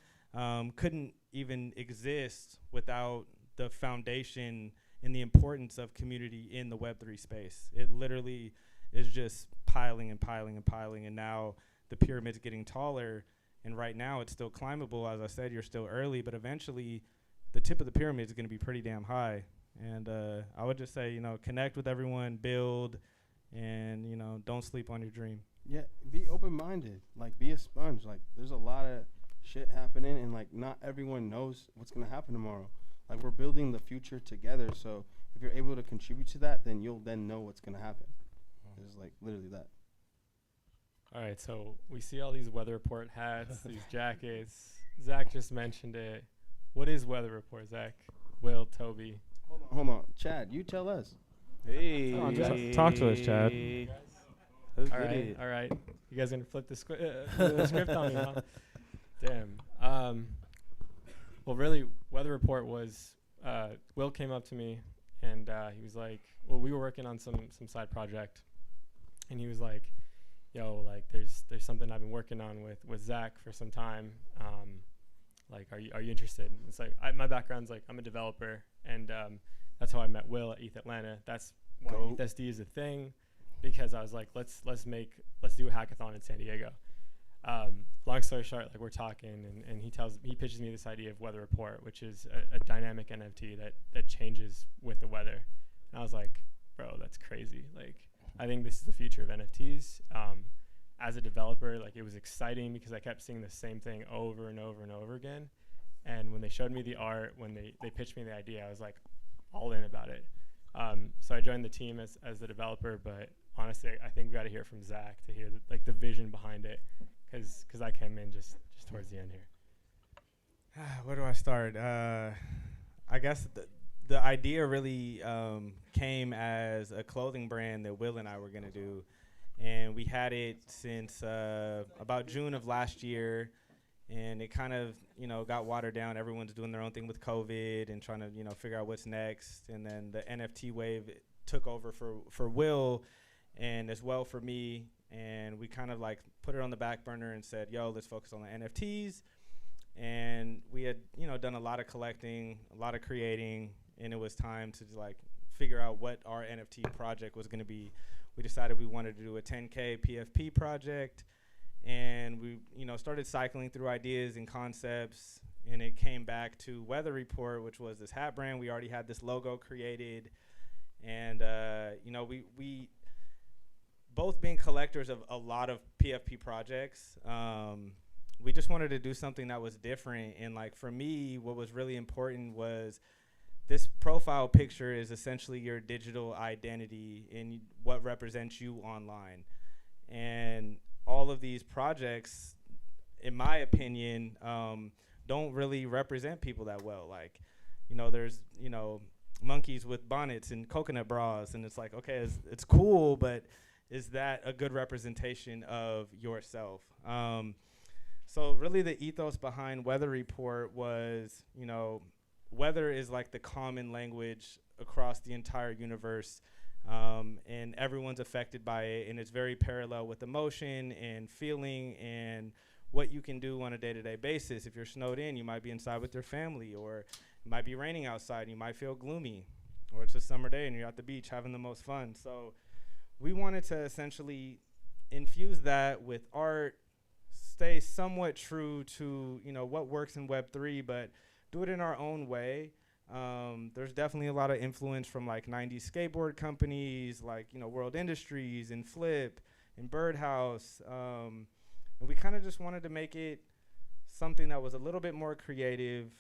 couldn't even exist without the foundation and the importance of community in the Web3 space. It literally is just piling and piling and piling, and now the pyramid's getting taller, and right now it's still climbable. As I said, you're still early, but eventually the tip of the pyramid is going to be pretty damn high. And I would just say, you know, connect with everyone, build, and, you know, don't sleep on your dream. Yeah, be open-minded. Like, be a sponge. Like, there's a lot of shit happening, and like not everyone knows what's going to happen tomorrow. Like, we're building the future together, so if you're able to contribute to that, then you'll then know what's going to happen. It's like literally that. All right, so we see all these weather report hats, these jackets. Zach just mentioned it. What is weather report, Zach? Will, Toby? Hold on. Chad, you tell us. Hey. Talk to us, Chad. Let's All get right, it. all right. You guys gonna flip the script on me, huh? Damn. Well, really, Weather Report was Will came up to me and he was like, well, we were working on some side project, and he was like, yo, like there's something I've been working on with Zach for some time. Like, are you interested? And it's like my background's like I'm a developer, and that's how I met Will at ETH Atlanta. That's why ETH SD is a thing, because I was like, let's do a hackathon in San Diego. Long story short, like we're talking, and he pitches me this idea of Weather Report, which is a dynamic NFT that changes with the weather. And I was like, bro, that's crazy. Like, I think this is the future of NFTs. As a developer, like it was exciting because I kept seeing the same thing over and over and over again. And when they showed me the art, when they pitched me the idea, I was like all in about it. So I joined the team as the developer, but honestly, I think we got to hear from Zach to hear the vision behind it, because I came in just towards the end here. Where do I start? I guess the idea really came as a clothing brand that Will and I were going to do. And we had it since about June of last year. And it kind of, got watered down. Everyone's doing their own thing with COVID and trying to, figure out what's next. And then the NFT wave took over for Will and as well for me. And we kind of like put it on the back burner and said, yo, let's focus on the NFTs. And we had, done a lot of collecting, a lot of creating, and it was time to like figure out what our NFT project was going to be. We decided we wanted to do a 10K PFP project, and we, started cycling through ideas and concepts, and it came back to Weather Report, which was this hat brand. We already had this logo created, and we both being collectors of a lot of PFP projects, we just wanted to do something that was different. And like for me, what was really important was this profile picture is essentially your digital identity and what represents you online. And all of these projects, in my opinion, don't really represent people that well. Like, there's, monkeys with bonnets and coconut bras, and it's like, okay, it's cool, but is that a good representation of yourself? So really the ethos behind Weather Report was, weather is like the common language across the entire universe, and everyone's affected by it, and it's very parallel with emotion and feeling and what you can do on a day-to-day basis. If you're snowed in, you might be inside with your family, or it might be raining outside and you might feel gloomy, or it's a summer day and you're at the beach having the most fun. So we wanted to essentially infuse that with art, stay somewhat true to, what works in Web3, but do it in our own way. There's definitely a lot of influence from like 90s skateboard companies like, World Industries and Flip and Birdhouse. And we kind of just wanted to make it something that was a little bit more creative,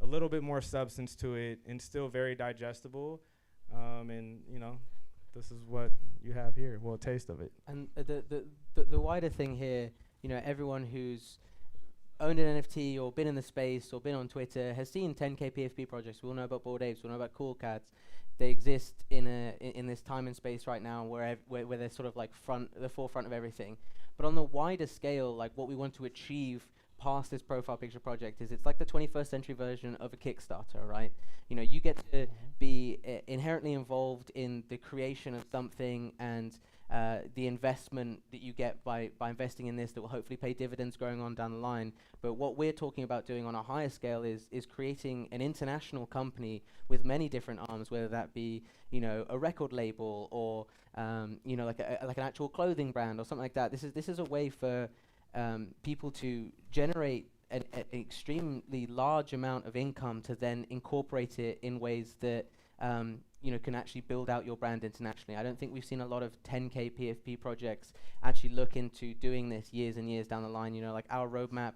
a little bit more substance to it, and still very digestible. And, this is what you have here. Well, a taste of it. And the wider thing here, everyone who's owned an NFT or been in the space or been on Twitter has seen 10K PFP projects. We all know about Bored Apes. We all know about Cool Cats. They exist in this time and space right now where they're sort of like the forefront of everything. But on the wider scale, like what we want to achieve past this profile picture project is it's like the 21st century version of a Kickstarter, right? You get to be inherently involved in the creation of something and the investment that you get by investing in this that will hopefully pay dividends going on down the line. But what we're talking about doing on a higher scale is creating an international company with many different arms, whether that be a record label or like an actual clothing brand or something like that. This is a way for people to generate an extremely large amount of income to then incorporate it in ways that can actually build out your brand internationally. I don't think we've seen a lot of 10K PFP projects actually look into doing this years and years down the line. Like our roadmap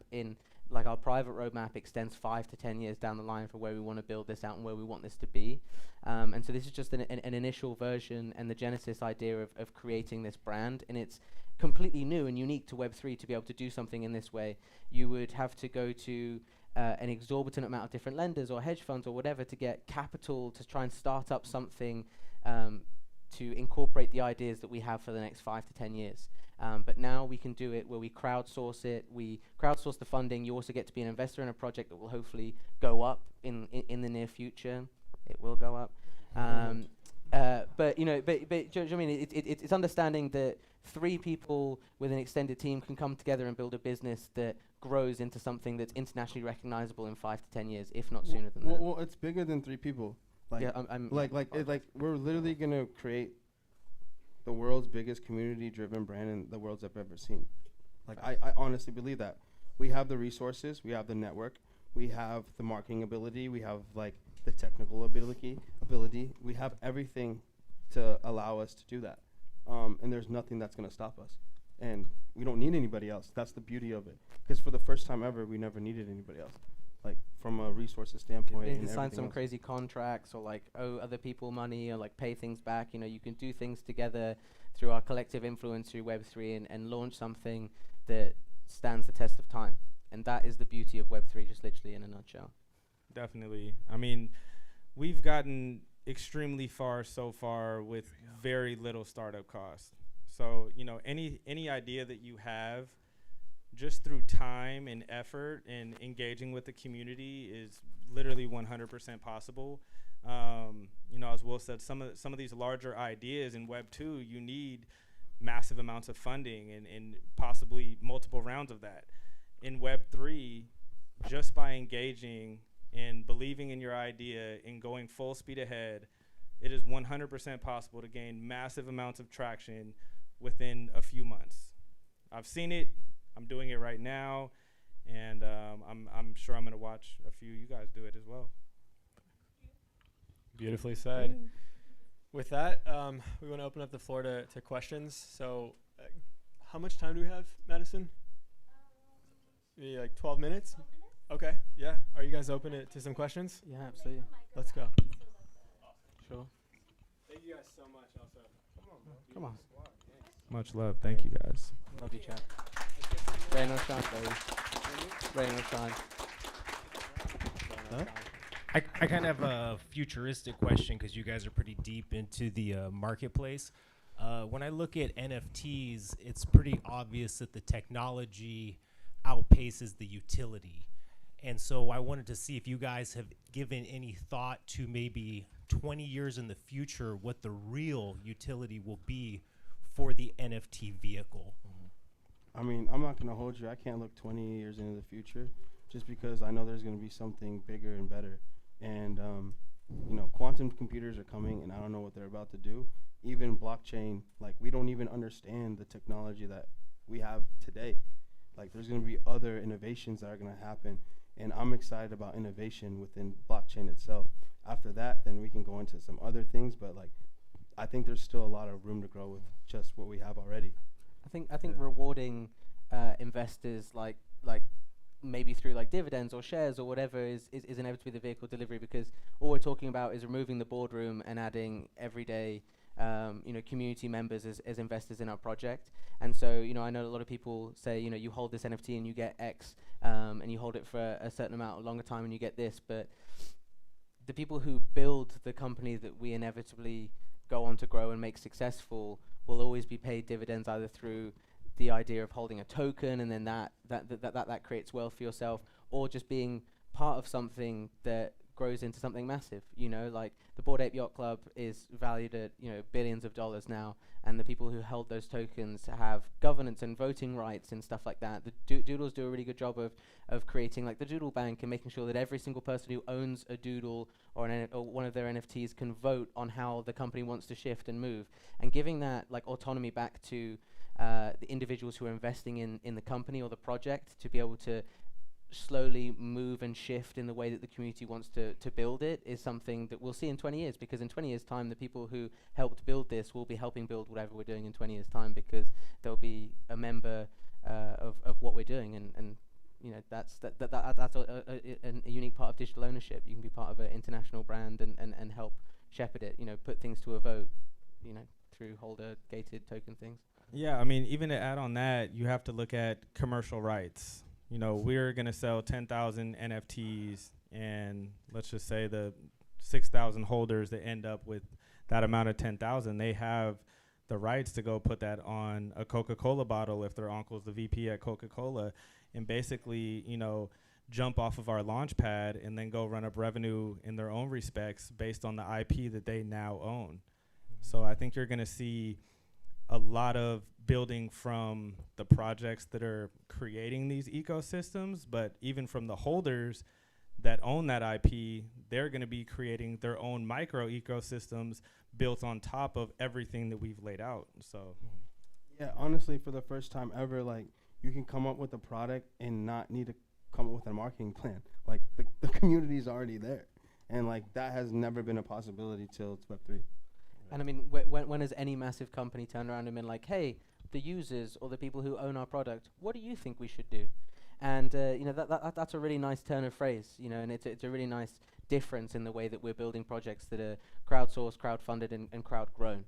our private roadmap extends 5 to 10 years down the line for where we want to build this out and where we want this to be. And so this is just an initial version and the genesis idea of creating this brand. And it's completely new and unique to Web3 to be able to do something in this way. You would have to go to an exorbitant amount of different lenders or hedge funds or whatever to get capital to try and start up something to incorporate the ideas that we have for the next 5 to 10 years. But now we can do it where we crowdsource it. We crowdsource the funding. You also get to be an investor in a project that will hopefully go up in the near future. It will go up. But you know, do you know what I mean? It's understanding that 3 people with an extended team can come together and build a business that grows into something that's internationally recognizable in 5 to 10 years, if not sooner than that. Well, it's bigger than 3 people. Like, Yeah, we're literally gonna create the world's biggest community-driven brand and the world's have ever seen. Like, I honestly believe that. We have the resources, we have the network, we have the marketing ability, we have like the technical ability. We have everything to allow us to do that. And there's nothing that's gonna stop us. And we don't need anybody else. That's the beauty of it. Because for the first time ever, we never needed anybody else. Like, from a resources standpoint. You and can sign everything some else. crazy contracts or like owe other people money or like pay things back. You know, you can do things together through our collective influence through Web3 and launch something that stands the test of time. And that is the beauty of Web3, just literally in a nutshell. Definitely. I mean, we've gotten extremely far so far with very little startup cost. So, you know, any idea that you have, just through time and effort and engaging with the community is literally 100% possible. You know, as Will said, some of these larger ideas in Web 2, you need massive amounts of funding and possibly multiple rounds of that. In Web 3, just by engaging and believing in your idea and going full speed ahead, it is 100% possible to gain massive amounts of traction within a few months. I've seen it. I'm doing it right now, and I'm sure I'm going to watch a few of you guys do it as well. Beautifully said. With that, we want to open up the floor to questions. So how much time do we have, Madison? Maybe like 12 minutes? 12 minutes? Okay, yeah. Are you guys open to some questions? Yeah, absolutely. Let's go. Sure. Thank you guys so much also. Come on. Much love. Thank you, guys. Love you, chat. Rain or shine, baby. Rain or shine. Huh? I kind of have a futuristic question because you guys are pretty deep into the marketplace. When I look at NFTs, it's pretty obvious that the technology outpaces the utility. And so I wanted to see if you guys have given any thought to maybe 20 years in the future what the real utility will be for the NFT vehicle. I mean, I'm not gonna hold you. I can't look 20 years into the future, just because I know there's gonna be something bigger and better. And you know, quantum computers are coming, and I don't know what they're about to do. Even blockchain, like, we don't even understand the technology that we have today. Like, there's gonna be other innovations that are gonna happen, and I'm excited about innovation within blockchain itself. After that, then we can go into some other things, but like, I think there's still a lot of room to grow with just what we have already. I think rewarding investors like maybe through like dividends or shares or whatever is inevitably the vehicle delivery, because all we're talking about is removing the boardroom and adding everyday you know, community members as investors in our project. And so, you know, I know a lot of people say, you know, you hold this NFT and you get X, and you hold it for a certain amount of longer time and you get this, but the people who build the company that we inevitably go on to grow and make successful will always be paid dividends, either through the idea of holding a token and then that creates wealth for yourself, or just being part of something that grows into something massive. You know, like the Bored Ape Yacht Club is valued at, you know, billions of dollars now, and the people who held those tokens have governance and voting rights and stuff like that. The Doodles do a really good job of creating like the Doodle Bank and making sure that every single person who owns a Doodle or one of their NFTs can vote on how the company wants to shift and move, and giving that like autonomy back to the individuals who are investing in the company or the project to be able to slowly move and shift in the way that the community wants to build it is something that we'll see in 20 years, because in 20 years time the people who helped build this will be helping build whatever we're doing in 20 years time, because they'll be a member of what we're doing, and you know, that's a unique part of digital ownership. You can be part of an international brand and help shepherd it, you know, put things to a vote, you know, through holder gated token things. Yeah, I mean, even to add on that, you have to look at commercial rights. You know, we're going to sell 10,000 NFTs, and let's just say the 6,000 holders that end up with that amount of 10,000, they have the rights to go put that on a Coca-Cola bottle if their uncle's the VP at Coca-Cola, and basically, you know, jump off of our launch pad and then go run up revenue in their own respects based on the IP that they now own. So I think you're going to see a lot of building from the projects that are creating these ecosystems, but even from the holders that own that IP, they're going to be creating their own micro ecosystems built on top of everything that we've laid out. So yeah, honestly, for the first time ever, like, you can come up with a product and not need to come up with a marketing plan. Like, the community is already there, and like that has never been a possibility till it's Web3. And I mean, when has any massive company turned around and been like, hey, the users or the people who own our product, what do you think we should do? And you know, that's a really nice turn of phrase, you know, and it's a really nice difference in the way that we're building projects that are crowdsourced, crowdfunded, and crowd-grown.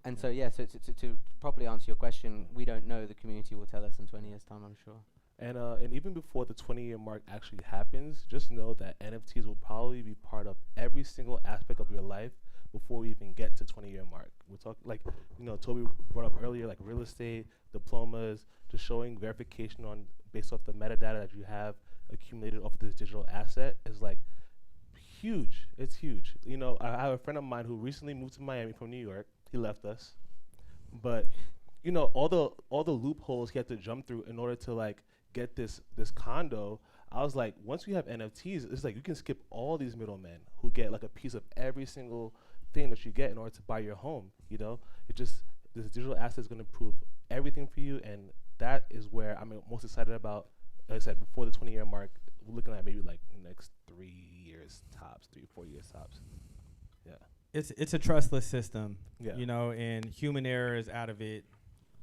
And so, yeah, so to properly answer your question, we don't know. The community will tell us in 20 years' time, I'm sure. And even before the 20-year mark actually happens, just know that NFTs will probably be part of every single aspect of your life before we even get to 20-year mark. We're talking, like, you know, Toby brought up earlier, like real estate, diplomas, just showing verification on based off the metadata that you have accumulated off of this digital asset is like huge. It's huge. You know, I have a friend of mine who recently moved to Miami from New York. He left us, but you know, all the loopholes he had to jump through in order to like get this condo. I was like, once we have NFTs, it's like you can skip all these middlemen who get like a piece of every single thing that you get in order to buy your home. You know, it just, this digital asset is going to prove everything for you, and that is where I'm most excited about. Like I said, before the 20-year mark, we're looking at maybe like next 3 years tops, 4 years tops. Yeah. It's a trustless system, Yeah. you know, and human error is out of it,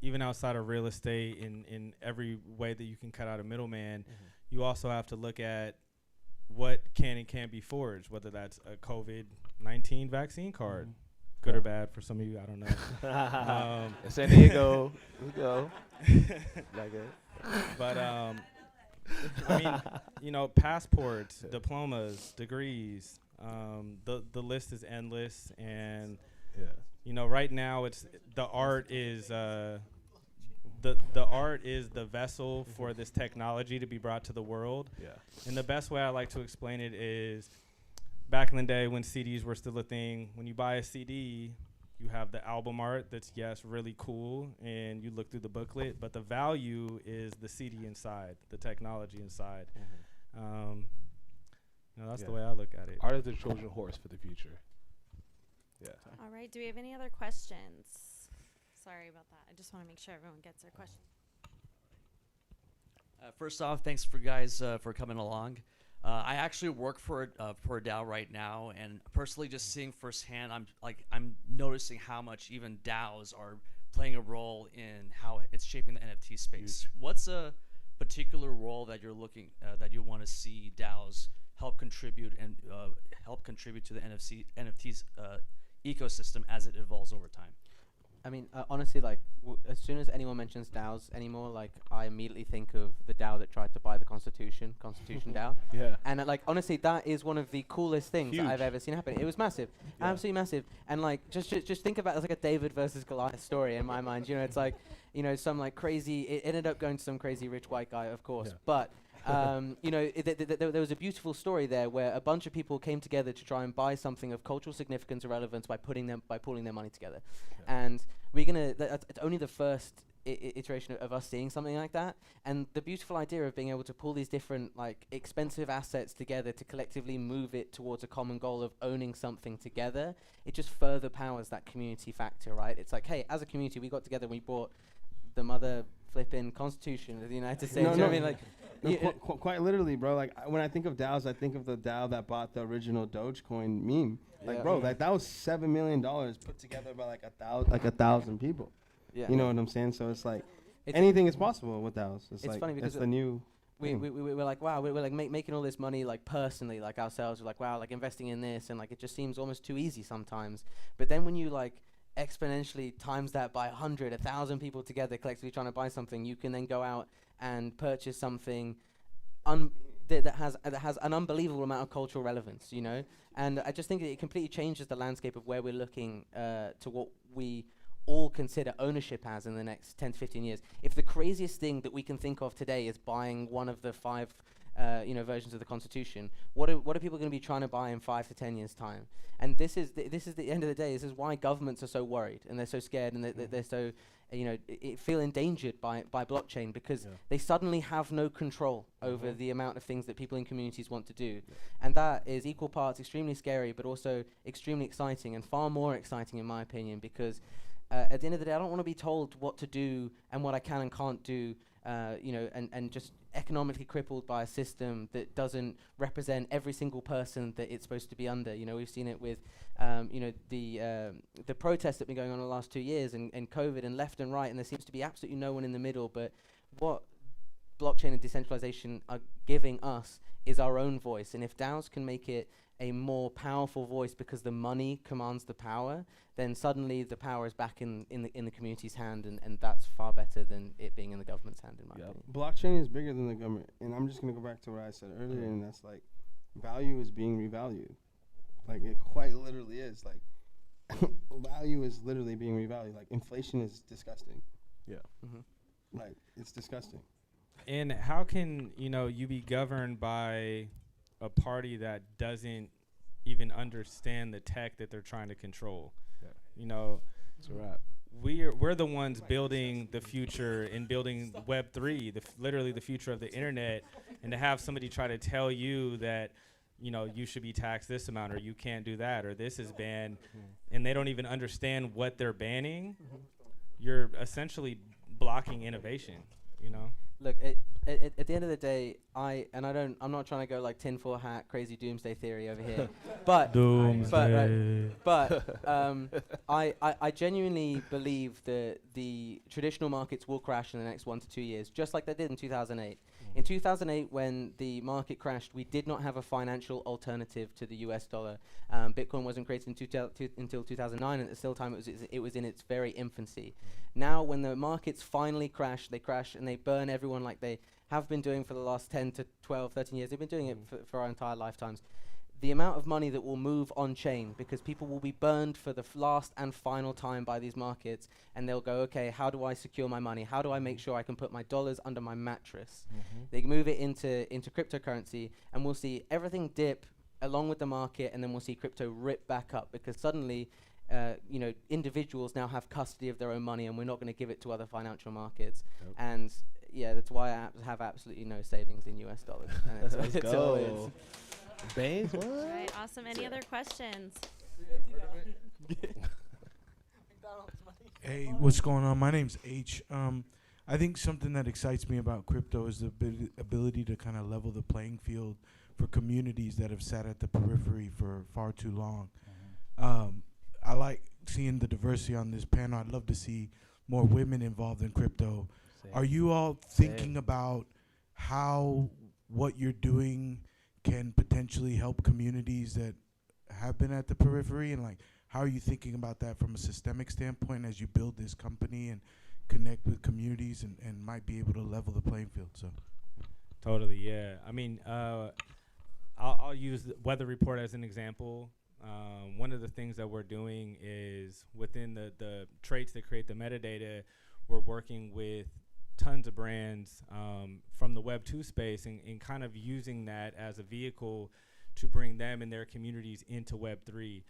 even outside of real estate. In every way that you can cut out a middleman, you also have to look at what can and can't be forged, whether that's a COVID-19 vaccine card, good or bad for some of you, I don't know. San Diego, let's go. Like it. But I mean, you know, passports, diplomas, degrees. The list is endless, and you know, right now it's the art is the art is the vessel for this technology to be brought to the world. Yeah. And the best way I like to explain it is, back in the day when CDs were still a thing, when you buy a CD, you have the album art that's, yes, really cool, and you look through the booklet, but the value is the CD inside, the technology inside. You know, that's the way I look at it. Art is the Trojan horse for the future. Yeah. All right. Do we have any other questions? Sorry about that. I just want to make sure everyone gets their question. First off, thanks for guys for coming along. I actually work for a DAO right now, and personally, just seeing firsthand, I'm noticing how much even DAOs are playing a role in how it's shaping the NFT space. Huge. What's a particular role that you're looking that you want to see DAOs help contribute to the NFTs ecosystem as it evolves over time? I mean, honestly, like, as soon as anyone mentions DAOs anymore, like, I immediately think of the DAO that tried to buy the Constitution DAO. Yeah. And, like, honestly, that is one of the coolest things that I've ever seen happen. It was massive, absolutely massive. And, like, just think about it as, like, a David versus Goliath story in my mind. You know, it's like, you know, some, like, crazy, it ended up going to some crazy rich white guy, of course. Yeah. But, you know, there was a beautiful story there where a bunch of people came together to try and buy something of cultural significance or relevance by pooling their money together. Yeah. And we're gonna. It's only the first iteration of us seeing something like that. And the beautiful idea of being able to pull these different, like, expensive assets together to collectively move it towards a common goal of owning something together, it just further powers that community factor, right? It's like, hey, as a community, we got together and we bought the mother flipping Constitution of the United States. You know what I mean? Like, quite literally, bro. Like, when I think of DAOs, I think of the DAO that bought the original Dogecoin meme. Like, bro, like, that was $7 million put together by like a thousand people. Yeah. You know what I'm saying? So it's like, anything is possible with DAOs. It's like, funny because it's the new. We're like, wow, we're like making all this money, like, personally, like, ourselves. We're like, wow, like, investing in this, and like, it just seems almost too easy sometimes. But then when you, like, exponentially times that by 100, 1,000 people together collectively trying to buy something, you can then go out and purchase something that has an unbelievable amount of cultural relevance, you know. And I just think that it completely changes the landscape of where we're looking to what we all consider ownership as in the next 10 to 15 years. If the craziest thing that we can think of today is buying one of the 5 versions of the Constitution, what are people going to be trying to buy in 5 to 10 years time? And this is the end of the day. This is why governments are so worried and they're so scared and they're so feel endangered by blockchain, because they suddenly have no control over the amount of things that people in communities want to do. And that is equal parts extremely scary, but also extremely exciting, and far more exciting in my opinion, because at the end of the day, I don't want to be told what to do and what I can and can't do, and just economically crippled by a system that doesn't represent every single person that it's supposed to be under. You know, we've seen it with, the protests that have been going on in the last 2 years, and COVID, and left and right, and there seems to be absolutely no one in the middle. But what blockchain and decentralization are giving us is our own voice. And if DAOs can make it a more powerful voice because the money commands the power, then suddenly the power is back in the community's hand, and that's far better than it being in the government's hand, in my opinion. Blockchain is bigger than the government, and I'm just going to go back to what I said earlier, and that's like value is being revalued. Like, it quite literally is. Like, value is literally being revalued. Like, inflation is disgusting. Yeah. Like, it's disgusting. And how can, you be governed by a party that doesn't even understand the tech that they're trying to control? It's a wrap. We're the ones building the future and building Web3, literally the future of the internet, and to have somebody try to tell you that, you should be taxed this amount, or you can't do that, or this is banned, and they don't even understand what they're banning, you're essentially blocking innovation, Look, at the end of the day, I'm not trying to go like tinfoil hat, crazy doomsday theory over here, but I genuinely believe that the traditional markets will crash in the next 1 to 2 years, just like they did in 2008. In 2008, when the market crashed, we did not have a financial alternative to the US dollar. Bitcoin wasn't created until 2009, and at the still time it was in its very infancy. Now, when the markets finally crash, they crash and they burn everyone like they have been doing for the last 10 to 12, 13 years. They've been doing it for our entire lifetimes. The amount of money that will move on chain, because people will be burned for the last and final time by these markets, and they'll go, okay, how do I secure my money? How do I make sure I can put my dollars under my mattress? They move it into cryptocurrency, and we'll see everything dip along with the market, and then we'll see crypto rip back up, because suddenly individuals now have custody of their own money, and we're not going to give it to other financial markets. And yeah, that's why I have absolutely no savings in US dollars. And Let's go. Baines, what? All right, awesome. Any other questions? Hey, what's going on? My name's H. I think something that excites me about crypto is the ability to kind of level the playing field for communities that have sat at the periphery for far too long. I like seeing the diversity on this panel. I'd love to see more women involved in crypto. Are you all thinking about how what you're doing can potentially help communities that have been at the periphery, and like how are you thinking about that from a systemic standpoint as you build this company and connect with communities and might be able to level the playing field? So Totally, yeah. I mean, I'll use the weather report as an example. One of the things that we're doing is within the traits that create the metadata, we're working with tons of brands from the Web 2 space and kind of using that as a vehicle to bring them and their communities into Web 3.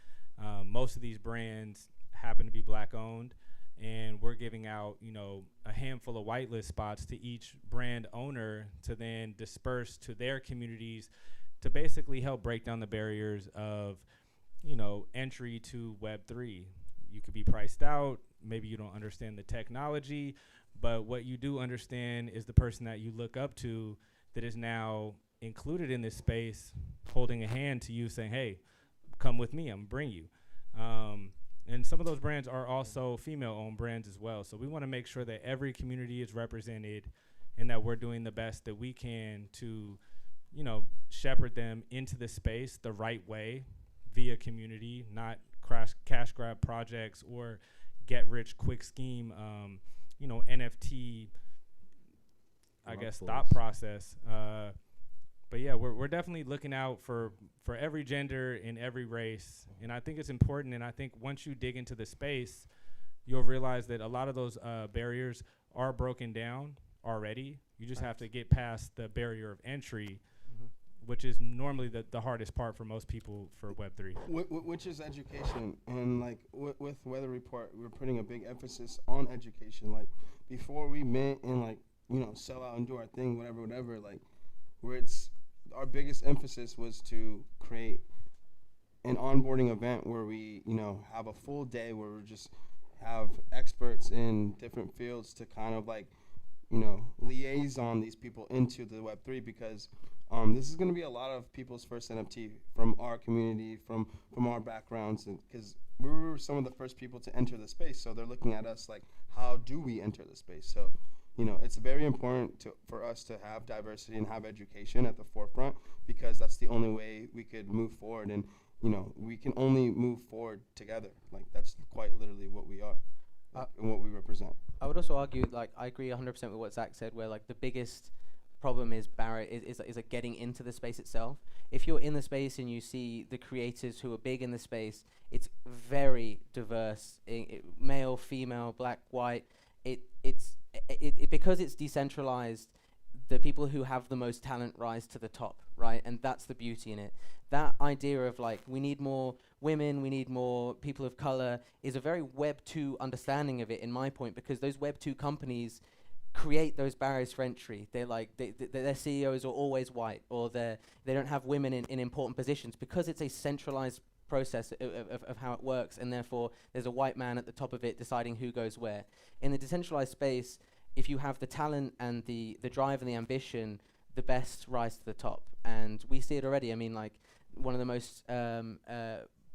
Most of these brands happen to be Black owned, and we're giving out, a handful of whitelist spots to each brand owner to then disperse to their communities to basically help break down the barriers of, entry to Web 3. You could be priced out, maybe you don't understand the technology, but what you do understand is the person that you look up to that is now included in this space, holding a hand to you saying, hey, come with me, I'm gonna bring you. And some of those brands are also female-owned brands as well. So we want to make sure that every community is represented and that we're doing the best that we can to, shepherd them into the space the right way via community, not cash grab projects or get rich quick scheme, NFT, I guess, thought process. but yeah, we're definitely looking out for every gender and every race, and I think it's important. And I think once you dig into the space, you'll realize that a lot of those barriers are broken down already. You just have to get past the barrier of entry, which is normally the hardest part for most people for Web3. Which is education. And like with Weather Report, we're putting a big emphasis on education. Like before we mint and like, you know, sell out and do our thing, whatever, like our biggest emphasis was to create an onboarding event where we, you know, have a full day where we just have experts in different fields to kind of like, you know, liaison these people into the Web3, because this is going to be a lot of people's first NFT from our community, from our backgrounds, because we were some of the first people to enter the space. So they're looking at us like, how do we enter the space? So, you know, it's very important for us to have diversity and have education at the forefront, because that's the only way we could move forward. And, you know, we can only move forward together. Like, that's quite literally what we are and what we represent. I would also argue, like, I agree 100% with what Zach said, where, like, the biggest problem is like getting into the space itself. If you're in the space and you see the creators who are big in the space, it's very diverse, male, female, black, white. It's because it's decentralized, the people who have the most talent rise to the top, right? And that's the beauty in it. That idea of like, we need more women, we need more people of color, is a very Web 2 understanding of it, in my point, because those Web 2 companies create those barriers for entry. They're like, their CEOs are always white, or they don't have women in important positions, because it's a centralized process of how it works, and therefore there's a white man at the top of it deciding who goes where. In the decentralized space, if you have the talent and the drive and the ambition, the best rise to the top. And we see it already. I mean, like, one of the most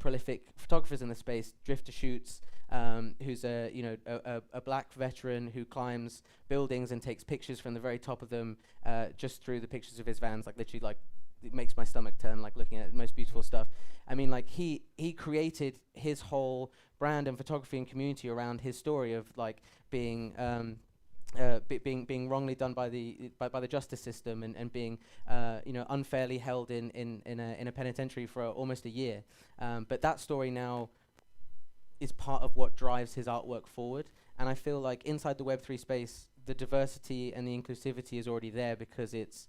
prolific photographers in the space, Drifter Shoots, who's a black veteran who climbs buildings and takes pictures from the very top of them, just through the pictures of his vans. Like, literally, like, it makes my stomach turn, like, looking at the most beautiful stuff. I mean, like, he created his whole brand and photography and community around his story of like being being wrongly done by the justice system, and being unfairly held in a penitentiary for almost a year. But that story now is part of what drives his artwork forward. And I feel like inside the Web3 space, the diversity and the inclusivity is already there, because it's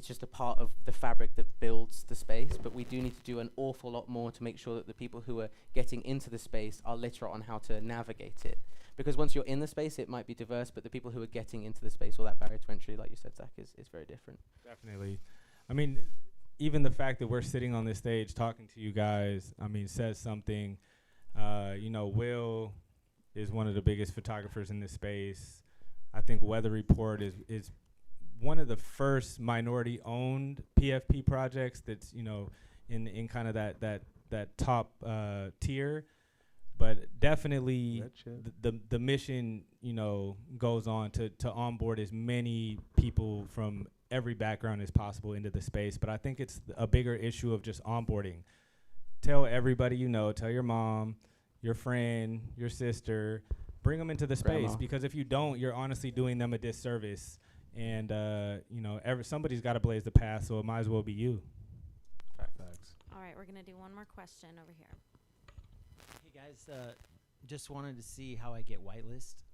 just a part of the fabric that builds the space. But we do need to do an awful lot more to make sure that the people who are getting into the space are literate on how to navigate it. Because once you're in the space, it might be diverse, but the people who are getting into the space, or that barrier to entry, like you said, Zach, is very different. Definitely. I mean, even the fact that we're sitting on this stage talking to you guys, I mean, says something. Will is one of the biggest photographers in this space. I think Weather Report is one of the first minority-owned PFP projects that's, in kind of that top tier. But definitely the mission, goes on to onboard as many people from every background as possible into the space. But I think it's a bigger issue of just onboarding. Tell everybody tell your mom, your friend, your sister, bring them into the space. Because if you don't, you're honestly doing them a disservice. And, somebody's got to blaze the path, so it might as well be you. Facts. All right, we're going to do one more question over here. Hey guys, just wanted to see how I get whitelist.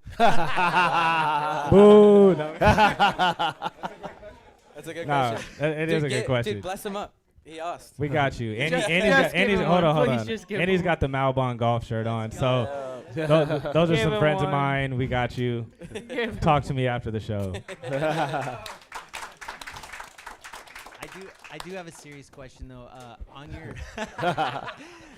Boo! No. That's a good question. It is a good question. Dude, bless him up. He asked. We got you. Andy's hold on. Andy's got the Malbon golf shirt on. So those are some friends of mine. We got you. Talk to me after the show. I do have a serious question though.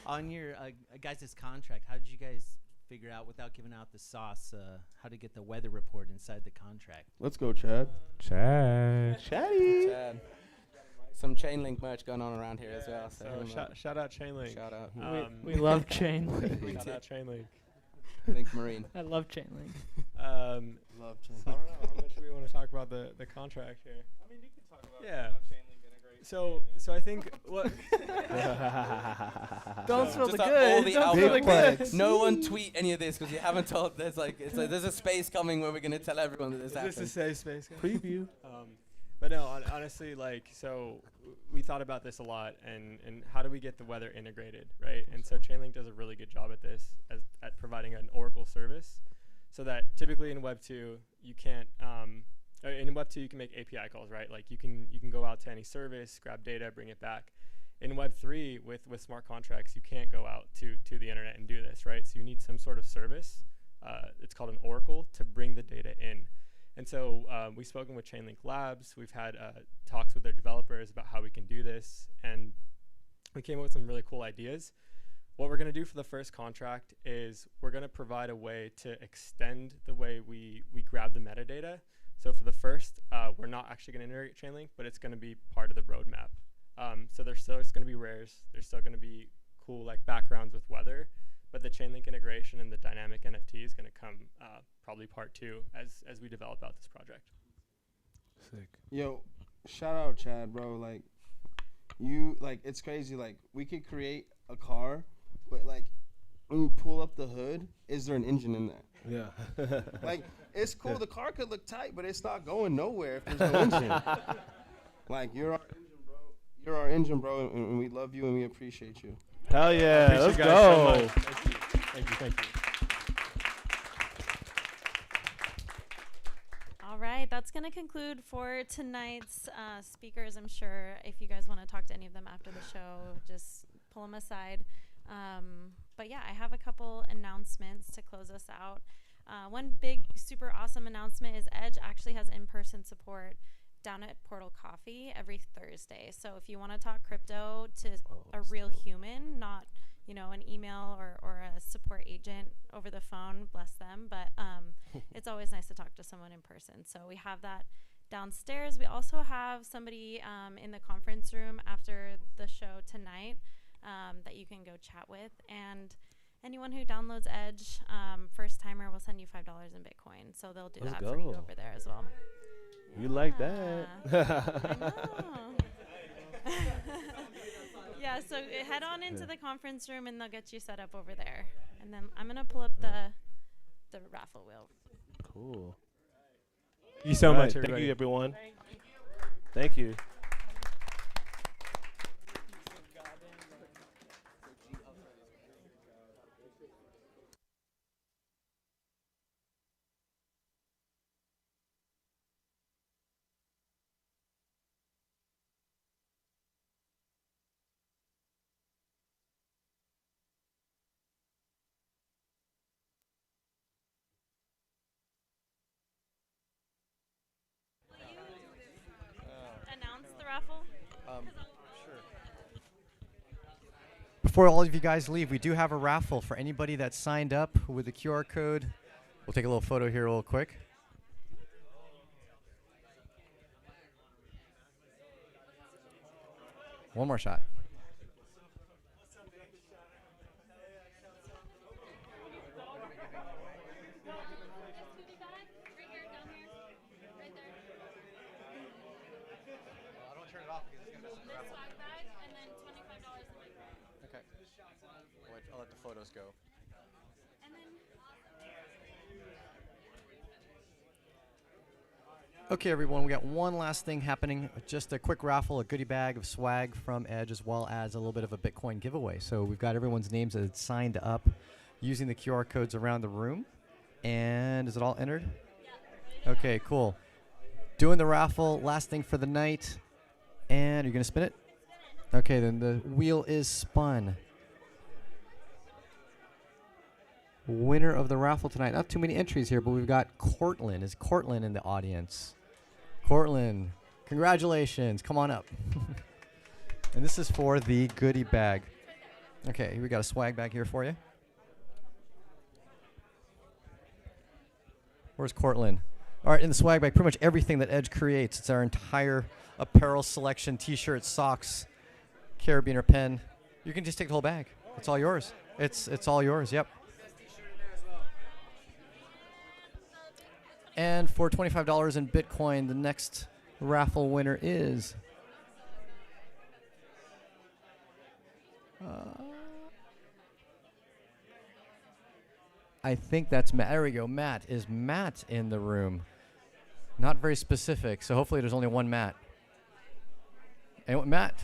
On your guys' contract, how did you guys figure out, without giving out the sauce, how to get the weather report inside the contract? Let's go, Chad. Chad. Some Chainlink merch going on around here as well. So shout out Chainlink. Shout out. We love Chainlink. Shout out Chainlink. Link Marine. I love Chainlink. Love Chainlink. I don't know how much we want to talk about the contract here. I mean, you can talk about Chainlink integration. So I think what Don't spill the Just good. all the Don't spill the good. No one tweet any of this, because you haven't told. There's a space coming where we're gonna tell everyone that this happened. This is safe space. Guys. Preview. But no, honestly, like, so we thought about this a lot, and how do we get the weather integrated, right? And so Chainlink does a really good job at this, at providing an Oracle service, so that typically in Web 2 you can't, in Web 2 you can make API calls, right? Like you can go out to any service, grab data, bring it back. In Web 3 with smart contracts, you can't go out to the internet and do this, right? So you need some sort of service. It's called an Oracle to bring the data in. And so we've spoken with Chainlink Labs. We've had talks with their developers about how we can do this. And we came up with some really cool ideas. What we're going to do for the first contract is we're going to provide a way to extend the way we grab the metadata. So for the first, we're not actually going to integrate Chainlink, but it's going to be part of the roadmap. So there's still going to be rares. There's still going to be cool like backgrounds with weather. But the Chainlink integration and the dynamic NFT is going to come probably part 2 as we develop out this project. Sick. Yo, shout out Chad, bro. Like, you, like, it's crazy. Like, we could create a car, but, like, when you pull up the hood, is there an engine in there? Yeah. Like, it's cool. The car could look tight, but it's not going nowhere if there's no engine. Like, you're our engine, bro. You're our engine, bro, and we love you and we appreciate you. Hell yeah, let's go. So thank you. All right, that's going to conclude for tonight's speakers. I'm sure if you guys want to talk to any of them after the show, just pull them aside. But yeah, I have a couple announcements to close us out. One big, super awesome announcement is Edge actually has in-person support down at Portal Coffee every Thursday. So if you want to talk crypto to a real human, not, you know, an email or a support agent over the phone, bless them, but it's always nice to talk to someone in person. So we have that downstairs. We also have somebody in the conference room after the show tonight that you can go chat with. And anyone who downloads Edge, first timer will send you $5 in Bitcoin. So they'll do that for you over there as well. You like that? I know. Yeah, so head on into the conference room and they'll get you set up over there. And then I'm gonna pull up the raffle wheel. Cool. Thank you so much, everybody. Thank you, everyone. Thank you. Announce the raffle? Before all of you guys leave, we do have a raffle for anybody that signed up with the QR code. We'll take a little photo here real quick. One more shot. I'll let the photos go. Okay, everyone, we got one last thing happening. Just a quick raffle, a goodie bag of swag from Edge, as well as a little bit of a Bitcoin giveaway. So we've got everyone's names that signed up using the QR codes around the room. And is it all entered? Okay, cool. Doing the raffle, last thing for the night. And you're going to spin it? Okay, then the wheel is spun. Winner of the raffle tonight. Not too many entries here, but we've got Cortland. Is Cortland in the audience? Cortland, congratulations. Come on up. And this is for the goodie bag. Okay, we got a swag bag here for you. Where's Cortland? All right, in the swag bag, pretty much everything that Edge creates. It's our entire apparel selection, t-shirts, socks, carabiner, pen. You can just take the whole bag. It's all yours. It's all yours, yep. And for $25 in Bitcoin, the next raffle winner is... I think that's Matt. There we go. Matt. Is Matt in the room? Not very specific, so hopefully there's only one Matt. Anyone, Matt?